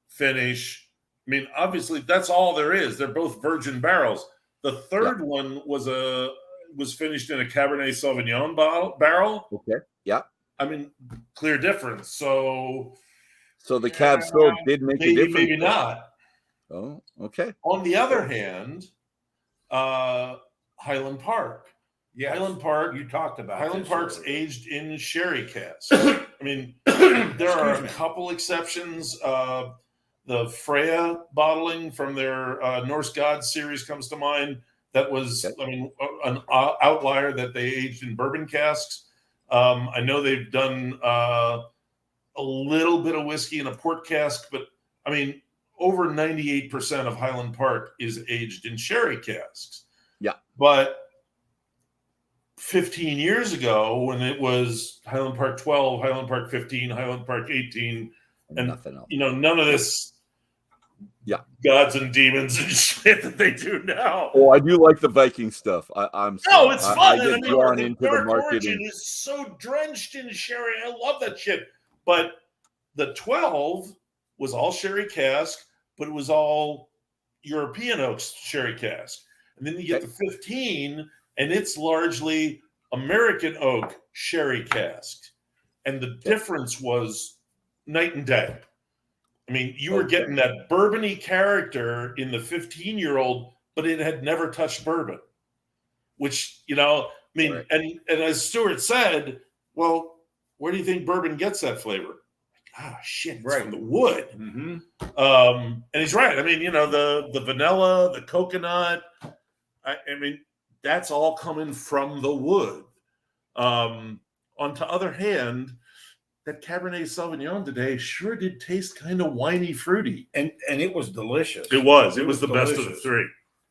finish. I mean, obviously, that's all there is. They're both virgin barrels. The third one was finished in a Cabernet Sauvignon barrel. Okay. Yeah. I mean, clear difference. So the cab still did make a difference. maybe not. Oh, okay. On the other hand, Highland Park. Yes. Highland Park. You talked about Highland this Park's earlier. aged in sherry casks. I mean, there are a couple exceptions. The Freya bottling from their Norse Gods series comes to mind. That was, an outlier that they aged in bourbon casks. I know they've done a little bit of whiskey in a port cask, but I mean, over 98% of Highland Park is aged in sherry casks. Yeah. But 15 years ago, when it was Highland Park 12, Highland Park 15, Highland Park 18, and nothing else. none of this gods and demons and shit that they do now. Oh, I do like the Viking stuff. I'm No, it's fun. I and get drawn the into the Dark marketing. Origin is so drenched in sherry. I love that shit. But the 12 was all sherry cask, but it was all European oaks sherry cask. And then you get the 15, and it's largely American oak sherry cask. And the difference was night and day. I mean, you were getting that bourbon-y character in the 15-year-old, but it had never touched bourbon. Which, I mean, and as Stuart said, well, where do you think bourbon gets that flavor? Shit, it's from the wood. Mm-hmm. And he's right. I mean, the vanilla, the coconut, I mean, that's all coming from the wood. On the other hand, that Cabernet Sauvignon today sure did taste kind of winey, fruity. And it was delicious. It was the best of the three.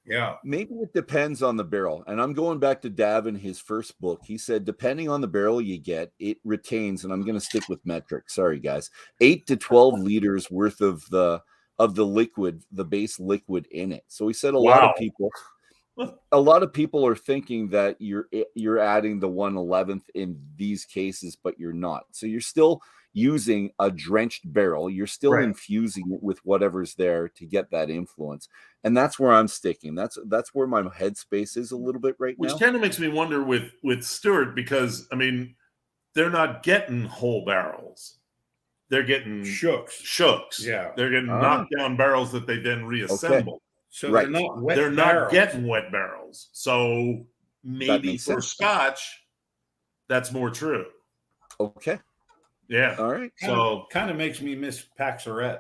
Yeah. Maybe it depends on the barrel. And I'm going back to Dav in his first book. He said, depending on the barrel you get, it retains, and I'm going to stick with metric. Sorry, guys. 8 to 12 liters worth of the liquid, the base liquid in it. So he said a lot of people are thinking that you're adding the 1/11th in these cases, but you're not. So you're still using a drenched barrel. You're still infusing it with whatever's there to get that influence. And that's where I'm sticking. That's where my headspace is a little bit now. Which kind of makes me wonder with Stuart, because I mean, they're not getting whole barrels. They're getting shooks. Yeah. They're getting knocked down barrels that they then reassemble. Okay. So they're not wet They're barrels. not getting wet barrels. So maybe for Scotch, that's more true. Okay. Yeah. All right. So kind of makes me miss Paxarette.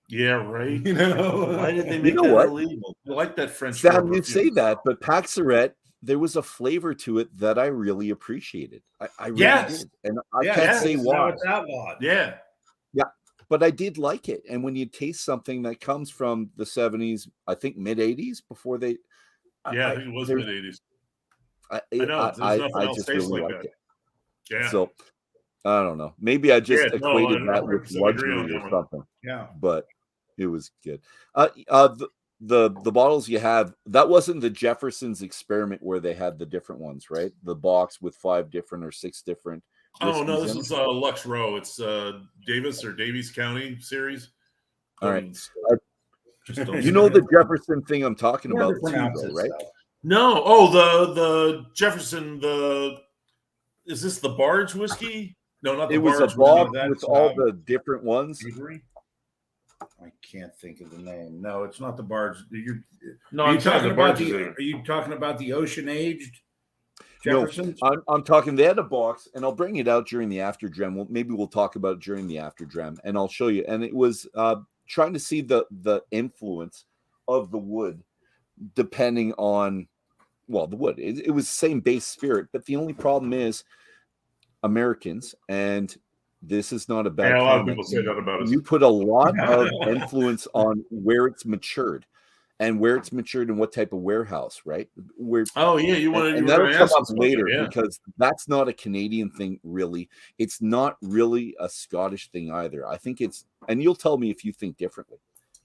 Yeah, right. Why did they make that illegal? I like that French. Sam, you say that, but Paxarette, there was a flavor to it that I really appreciated. I really did. And I can't say why. It's outlawed. Yeah. Yeah. But I did like it. And when you taste something that comes from the 70s, I think mid-80s before they. Yeah, I think it was mid-80s. I know. I just really like liked it. Yeah. So I don't know. Maybe I just equated that with luxury or something. Yeah. But it was good. The bottles you have, that wasn't the Jefferson's experiment where they had the different ones, right? The box with 5 different or 6 different. Oh no, this is Lux Row. It's Davis or Davies County series. All right. You know the Jefferson thing I'm talking about too, though, right? No. Oh, the Jefferson. Is this the Barge whiskey? No, not the Barge. It was a box with all the different ones. I can't think of the name. No, it's not the Barge. Are you talking about the ocean aged Jeffersons? No, I'm talking. They had a box, and I'll bring it out during the after dram. Maybe we'll talk about it during the after dram, and I'll show you. And it was trying to see the influence of the wood, depending on the wood. It was the same base spirit, but the only problem is Americans, and this is not a bad. Yeah, a lot of people say that about us. You put a lot of influence on where it's matured, and where it's matured in what type of warehouse, right? You want to, and that'll come up later because that's not a Canadian thing, really. It's not really a Scottish thing either. I think it's, and you'll tell me if you think differently.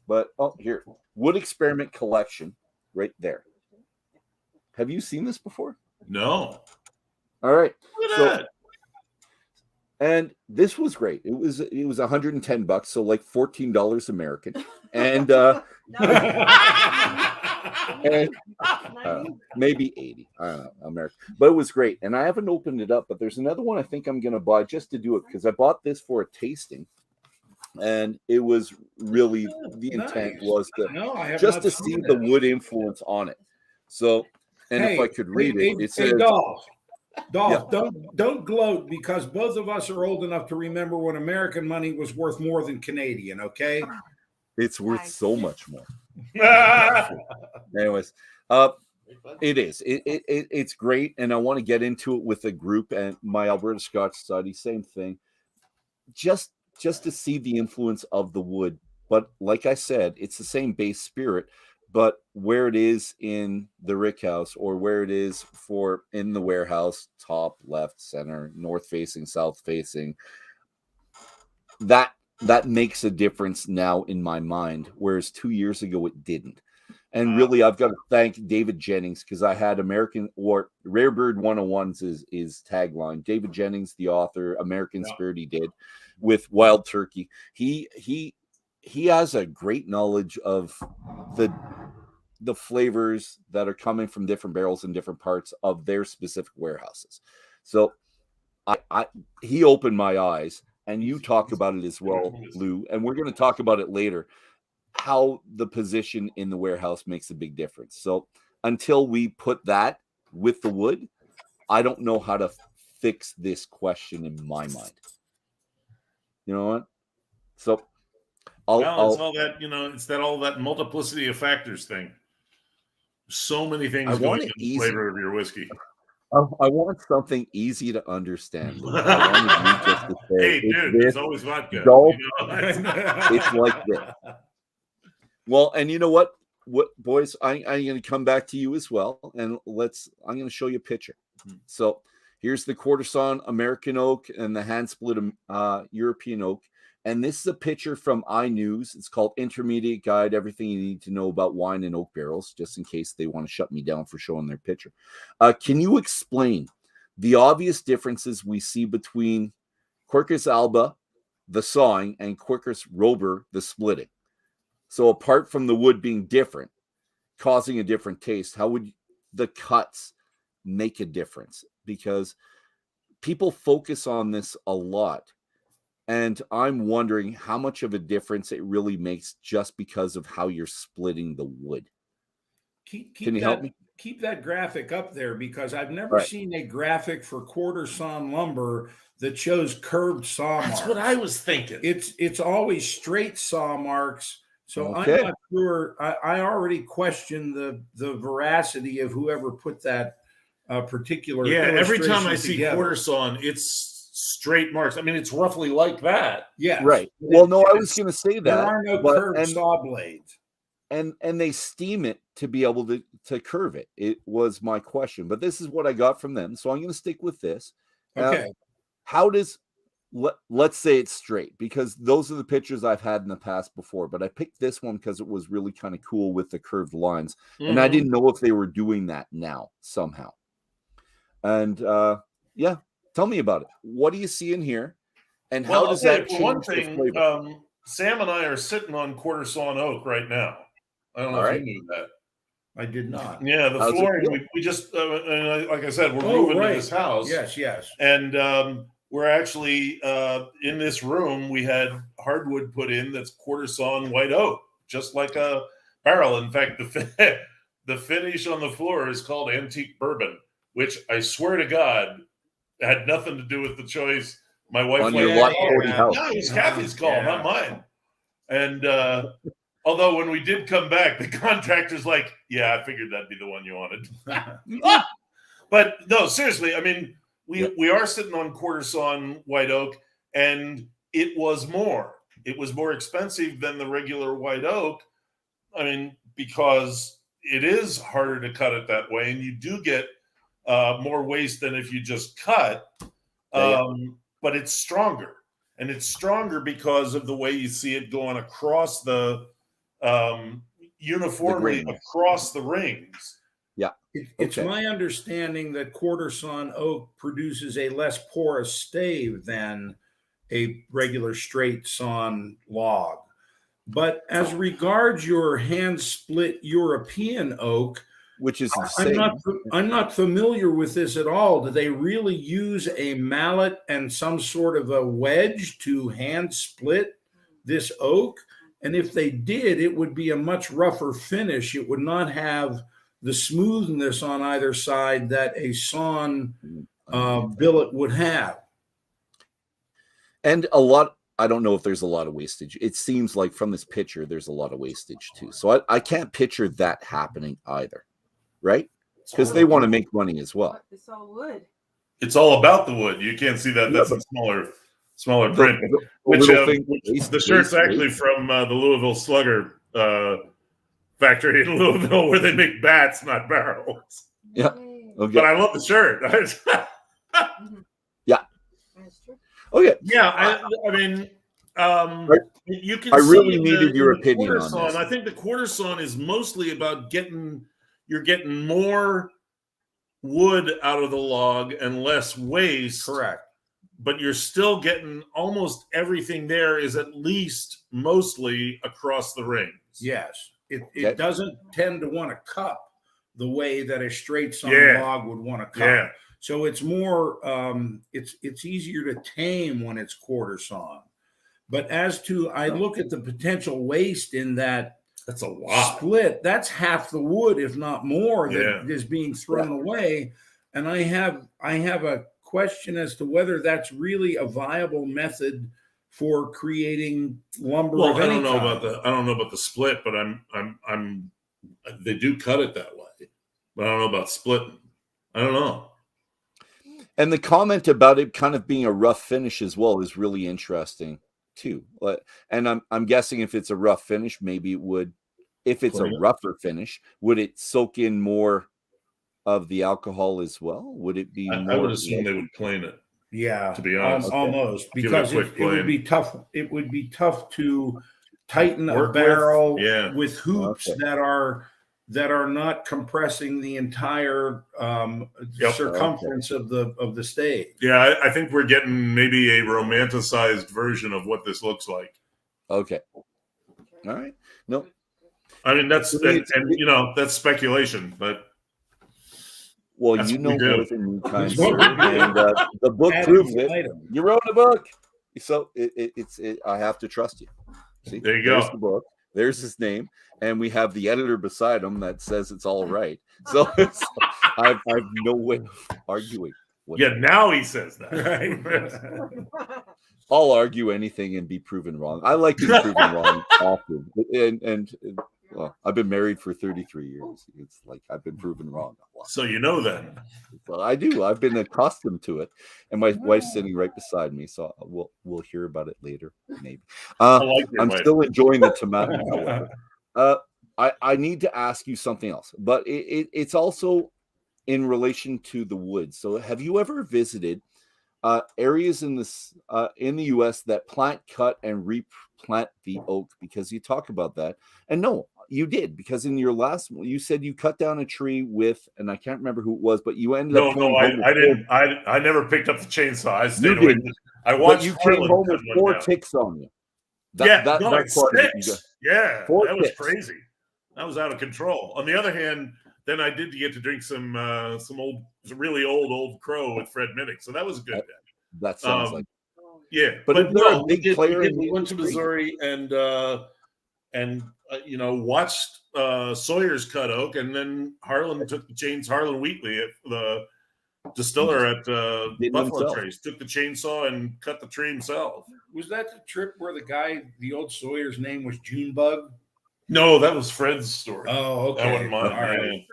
But here, Wood Experiment Collection, right there. Have you seen this before? No. All right. Look at that. And this was great. It was $110, so like $14 American, and and maybe 80. I don't know, American, but it was great. And I haven't opened it up, but there's another one I think I'm going to buy just to do it because I bought this for a tasting, and it was really the intent was to see the wood influence on it. So, and if I could read it, it says. Dolph, don't gloat because both of us are old enough to remember when American money was worth more than Canadian, okay? It's worth so much more. Anyways, it is. It's great, and I want to get into it with a group and my Alberta Scotch Society, same thing. Just to see the influence of the wood. But like I said, it's the same base spirit. But where it is in the rick house or where it is in the warehouse, top, left, center, north facing, south facing, that makes a difference now in my mind, whereas 2 years ago it didn't. And really, I've got to thank David Jennings because I had American or Rare Bird 101's is tagline. David Jennings, the author, American Spirit, he did with Wild Turkey. He has a great knowledge of the flavors that are coming from different barrels in different parts of their specific warehouses. So he opened my eyes, and you talk about it as well, Lou, and we're going to talk about it later, how the position in the warehouse makes a big difference. So until we put that with the wood, I don't know how to fix this question in my mind. You know what? So it's all that, it's all that multiplicity of factors thing. So many things going in the flavor of your whiskey. I want something easy to understand, Lou. I wanted you just to say, hey, dude, it's always vodka. It's like this. Well, and you know what? Boys, I'm going to come back to you as well, and I'm going to show you a picture. So here's the Quarterson American oak and the hand split European oak. And this is a picture from iNews. It's called Intermediate Guide, Everything You Need to Know About Wine and Oak Barrels, just in case they want to shut me down for showing their picture. Can you explain the obvious differences we see between Quercus alba, the sawing, and Quercus robur, the splitting? So apart from the wood being different, causing a different taste, how would the cuts make a difference? Because people focus on this a lot. And I'm wondering how much of a difference it really makes just because of how you're splitting the wood. Can you help me? Keep that graphic up there, because I've never seen a graphic for Quarterson lumber that shows curved saw marks. That's what I was thinking. It's always straight saw marks. So I'm not sure. I already question the veracity of whoever put that particular. Yeah, every time I see Quarterson, it's straight marks. I mean, it's roughly like that. Yeah. Right. Well, no, I was going to say that. There are no curved saw blades. And they steam it to be able to curve it. It was my question. But this is what I got from them. So I'm going to stick with this. Okay. How does, let's say it's straight, because those are the pictures I've had in the past before. But I picked this one because it was really kind of cool with the curved lines. Mm-hmm. And I didn't know if they were doing that now somehow. And tell me about it. What do you see in here? And how does that change one thing, the flavor? Sam and I are sitting on Quarterson oak right now. I don't know if you knew that. I did not. Yeah, the flooring, we just, like I said, we're moving to this house. Yes. And we're actually, in this room, we had hardwood put in that's Quarterson white oak, just like a barrel. In fact, the finish on the floor is called antique bourbon, which I swear to God had nothing to do with the choice. My wife on your lot 40 house. No, it was Kathy's call, not mine. And although when we did come back, the contractor's like, "Yeah, I figured that'd be the one you wanted." But no, seriously, I mean, we are sitting on Quarterson white oak, and it was more expensive than the regular white oak. I mean, because it is harder to cut it that way, and you do get more waste than if you just cut. But it's stronger, and it's stronger because of the way you see it going across the uniformly across the rings. Yeah. It's my understanding that Quarterson oak produces a less porous stave than a regular straight sawn log. But as regards your hand split European oak, which is insane. I'm not familiar with this at all. Do they really use a mallet and some sort of a wedge to hand split this oak? And if they did, it would be a much rougher finish. It would not have the smoothness on either side that a sawn billet would have. And I don't know if there's a lot of wastage. It seems like from this picture, there's a lot of wastage too. So I can't picture that happening either. Right? Because they want to make money as well. It's all wood. It's all about the wood. You can't see that. That's a smaller print. The shirt's actually from the Louisville Slugger factory in Louisville, where they make bats, not barrels. Yeah. Okay. But I love the shirt. Yeah. Okay. Yeah. I mean, you can. I really needed your opinion on this. I think the Quarterson is mostly about you're getting more wood out of the log and less waste. Correct. But you're still getting almost everything there is at least mostly across the rings. Yes. It doesn't tend to want to cup the way that a straight sawn log would want to cup. Yeah. So it's more it's easier to tame when it's quarter sawn. But as to I look at the potential waste in that that's a lot split, that's half the wood, if not more, that is being thrown away. And I have a question as to whether that's really a viable method for creating lumber. Well, I don't know about the split, but they do cut it that way. But I don't know about splitting. I don't know. And the comment about it kind of being a rough finish as well is really interesting too. And I'm guessing if it's a rough finish, maybe it would. If it's a rougher finish, would it soak in more of the alcohol as well? Would it be? I would assume they would plane it. Yeah, to be honest, almost, because it would be tough. It would be tough to tighten a barrel with hoops that are not compressing the entire circumference of the stave. Yeah, I think we're getting maybe a romanticized version of what this looks like. Okay. All right. No. I mean, that's that's speculation, but well, that's you know more than me, kind sir, and the book proves it. You wrote a book, so it's I have to trust you. See, there you go. There's the book. There's his name, and we have the editor beside him that says it's all right. So I've no way of arguing. Now he says that. Right. I'll argue anything and be proven wrong. I like being proven wrong often, and well, I've been married for 33 years. It's like I've been proven wrong a lot. So you know that. Well, I do. I've been accustomed to it, and my wife's sitting right beside me, so we'll hear about it later, maybe. I'm still enjoying the tomato. However, I need to ask you something else, but it's also in relation to the woods. So, have you ever visited areas in the U.S. that plant, cut, and replant the oak? Because you talk about that, and no, you did, because in your last, you said you cut down a tree with, and I can't remember who it was, but you ended up. No, I didn't. I never picked up the chainsaw. I stayed away. I watched. But you came home with 4 ticks on you. That part that was crazy. That was out of control. On the other hand, then I did get to drink some really old crow with Fred Minnick, so that was a good day. That sounds like but no, a big player. We went to Missouri and watched Sawyer's cut oak, and then Harlan took the chains. Harlan Wheatley, the distiller at Buffalo Trace, took the chainsaw and cut the tree himself. Was that the trip where the old Sawyer's name was Junebug? No, that was Fred's story. Oh, okay. That wasn't mine. All right.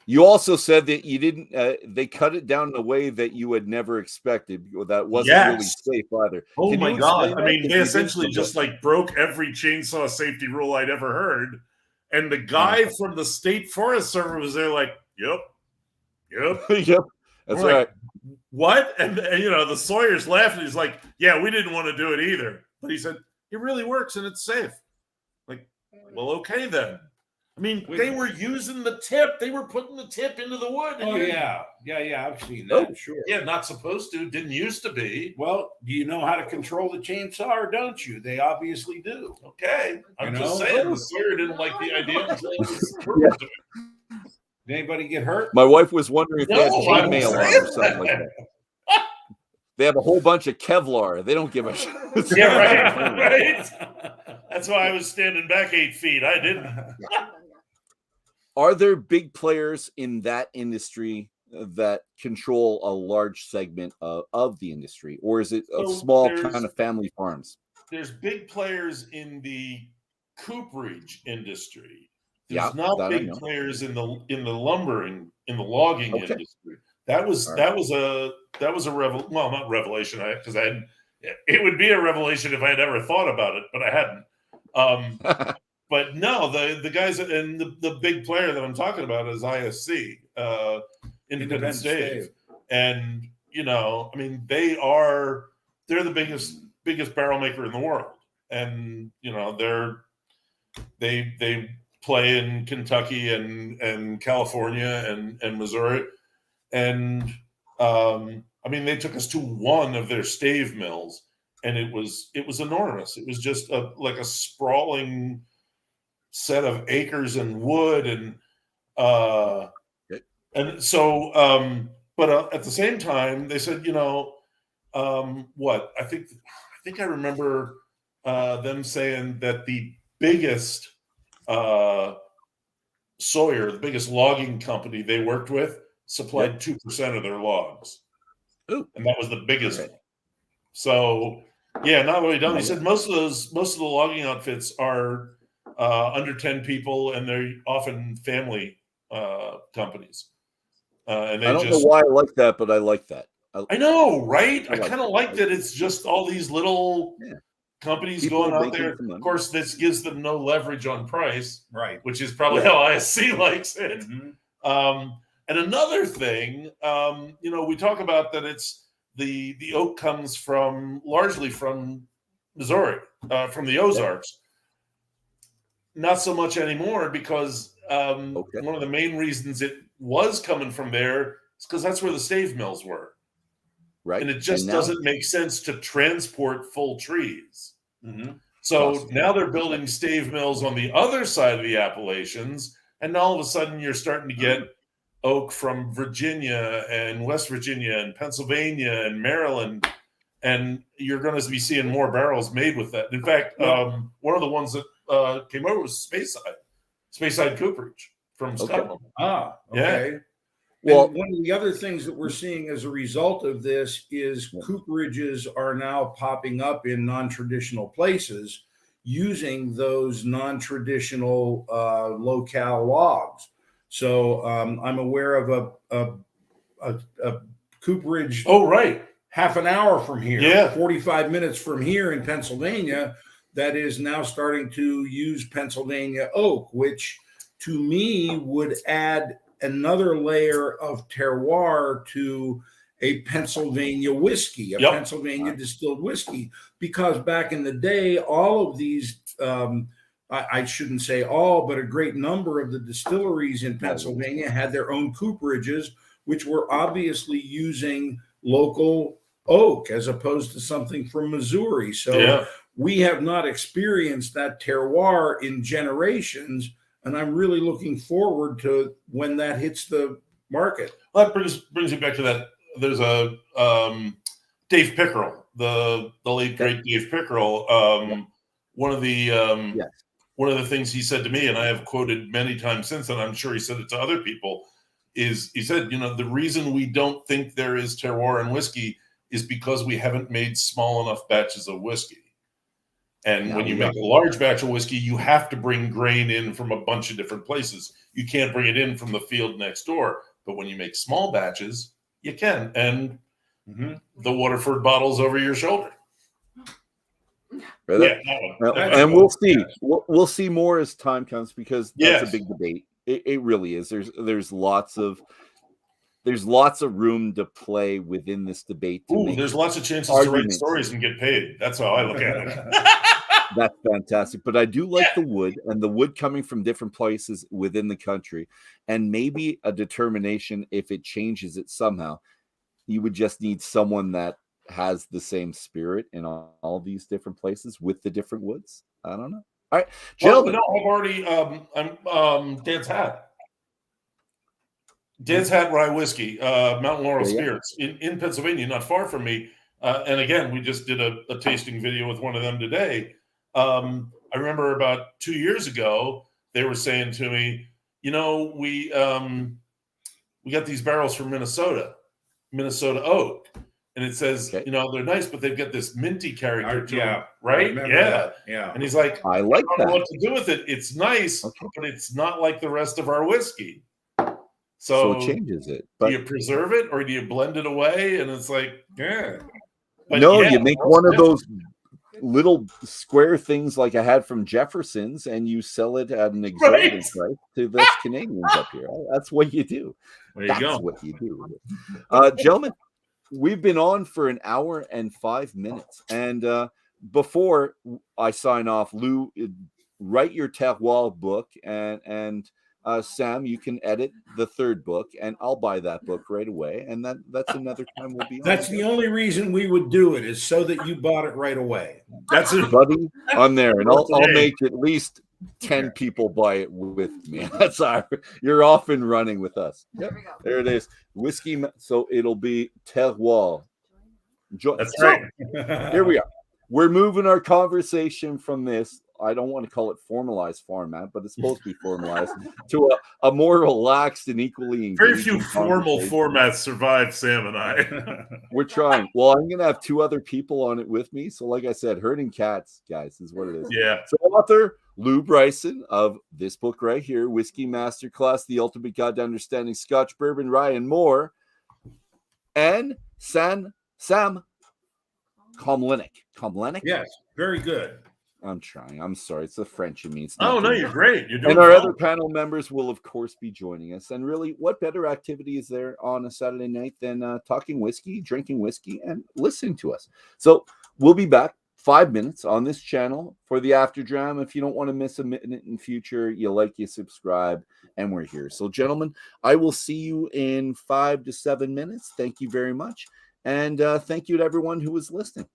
You also said that you didn't. They cut it down in a way that you had never expected. That wasn't really safe either. Oh my God! I mean, they essentially just broke every chainsaw safety rule I'd ever heard. And the guy from the State Forest Service was there, like, "Yep, yep, that's right." What? And the Sawyer's laughing. He's like, "Yeah, we didn't want to do it either," but he said it really works and it's safe. Like, well, okay then. I mean, they were using the tip. They were putting the tip into the wood. Oh, yeah. I've seen that. Sure. Yeah, not supposed to. Didn't used to be. Well, do you know how to control the chainsaw, or don't you? They obviously do. Okay. I'm just saying, the Sawyer didn't like the idea until it was proved to him. Did anybody get hurt? My wife was wondering if they had chainmail on or something like that. They have a whole bunch of Kevlar. They don't give a shit. Yeah, right. That's why I was standing back 8 feet. I didn't. Are there big players in that industry that control a large segment of the industry, or is it a small kind of family farms? There's big players in the cooperage industry. There's not big players in the lumbering, in the logging industry. That was a not revelation, because it would be a revelation if I had ever thought about it, but I hadn't. But no, the guys, and the big player that I'm talking about is ISC, Independent Stave. And, I mean, they're the biggest barrel maker in the world. And, they play in Kentucky and California and Missouri. And, I mean, they took us to one of their stave mills, and it was enormous. It was just like a sprawling set of acres and wood, and so but at the same time they said, what I think I remember them saying that the biggest Sawyer, the biggest logging company they worked with, supplied 2% of their logs. Ooh. And that was the biggest one. So yeah, not really done. He said most of the logging outfits are under 10 people, and they're often family companies. And I don't know why I like that, but I like that. I know, right? I like kind of that. like that it's just all these little companies People going out making there. some money. Of course, this gives them no leverage on price, Right. which is probably how ISC likes it. Mm-hmm. And another thing, we talk about that it's the oak comes largely from Missouri, from the Ozarks. Not so much anymore, because one of the main reasons it was coming from there is because that's where the stave mills were. Right. And it just doesn't make sense to transport full trees. Mm-hmm. So now they're building stave mills on the other side of the Appalachians, and all of a sudden you're starting to get oak from Virginia and West Virginia and Pennsylvania and Maryland, and you're going to be seeing more barrels made with that. In fact, one of the ones that came over was Speyside cooperage from Scotland. Ah, okay. Yeah. Well, one of the other things that we're seeing as a result of this is cooperages are now popping up in non-traditional places using those non-traditional locale logs. So I'm aware of a cooperage. Oh, right. Half an hour from here, Yeah. 45 minutes from here in Pennsylvania, that is now starting to use Pennsylvania oak, which to me would add another layer of terroir to a Pennsylvania whiskey, Pennsylvania distilled whiskey, because back in the day, all of these, I shouldn't say all, but a great number of the distilleries in Pennsylvania had their own cooperages, which were obviously using local oak as opposed to something from Missouri. So we have not experienced that terroir in generations. And I'm really looking forward to when that hits the market. Well, that brings me back to that. There's a Dave Pickerel, the late great Dave Pickerel. One of the things he said to me, and I have quoted many times since, and I'm sure he said it to other people, is he said, the reason we don't think there is terroir in whiskey is because we haven't made small enough batches of whiskey. And when you make a large batch of whiskey, you have to bring grain in from a bunch of different places. You can't bring it in from the field next door. But when you make small batches, you can. And the Waterford bottle's over your shoulder. And we'll see. We'll see more as time comes, because that's a big debate. It really is. There's lots of room to play within this debate. There's lots of chances to write stories and get paid. That's how I look at it. That's fantastic. But I do like the wood, and the wood coming from different places within the country, and maybe a determination if it changes it somehow. You would just need someone that has the same spirit in all these different places with the different woods. I don't know. All right, gentlemen. I've already I'm Dad's Hat. Dad's Hat Rye Whiskey, Mountain Laurel Spirits in Pennsylvania, not far from me. And again, we just did a tasting video with one of them today. I remember about 2 years ago, they were saying to me, we got these barrels from Minnesota oak. And it says, they're nice, but they've got this minty character to them, right? Yeah. And he's like, I like don't know what to do with it. It's nice, but it's not like the rest of our whiskey. So it changes it. Do you preserve it or do you blend it away? And it's like, But you make one of those little square things like I had from Jefferson's, and you sell it at an exorbitant price to the Canadians up here. That's what you do. That's what you do. Gentlemen, we've been on for an hour and 5 minutes. And before I sign off, Lou, write your terroir book, and Sam, you can edit the third book, and I'll buy that book right away. And that's another time we'll be on. That's the only reason we would do it, is so that you bought it right away. That's it, buddy. I'm there, and I'll make at least 10 people buy it with me. That's you're off and running with us. Yep. There we go. There it is. Whiskey. So it'll be terroir. That's So, right. here we are. We're moving our conversation from this. I don't want to call it formalized format, but it's supposed to be formalized to a more relaxed and equally engaging. Very few formal formats survive Sam and I. We're trying. Well, I'm going to have 2 other people on it with me. So, like I said, herding cats, guys, is what it is. Yeah. So, author Lou Bryson of this book right here, Whiskey Masterclass, The Ultimate Guide to Understanding Scotch, Bourbon, Rye, and More, and Sam Komlenik. Yes, very good. I'm trying. I'm sorry. It's the French in me. Oh, no, you're great. You're doing And our well. other panel members will, of course, be joining us. And really, what better activity is there on a Saturday night than talking whiskey, drinking whiskey, and listening to us? So we'll be back 5 minutes on this channel for the After Dram. If you don't want to miss a minute in future, you like, you subscribe, and we're here. So, gentlemen, I will see you in 5 to 7 minutes. Thank you very much. And thank you to everyone who was listening.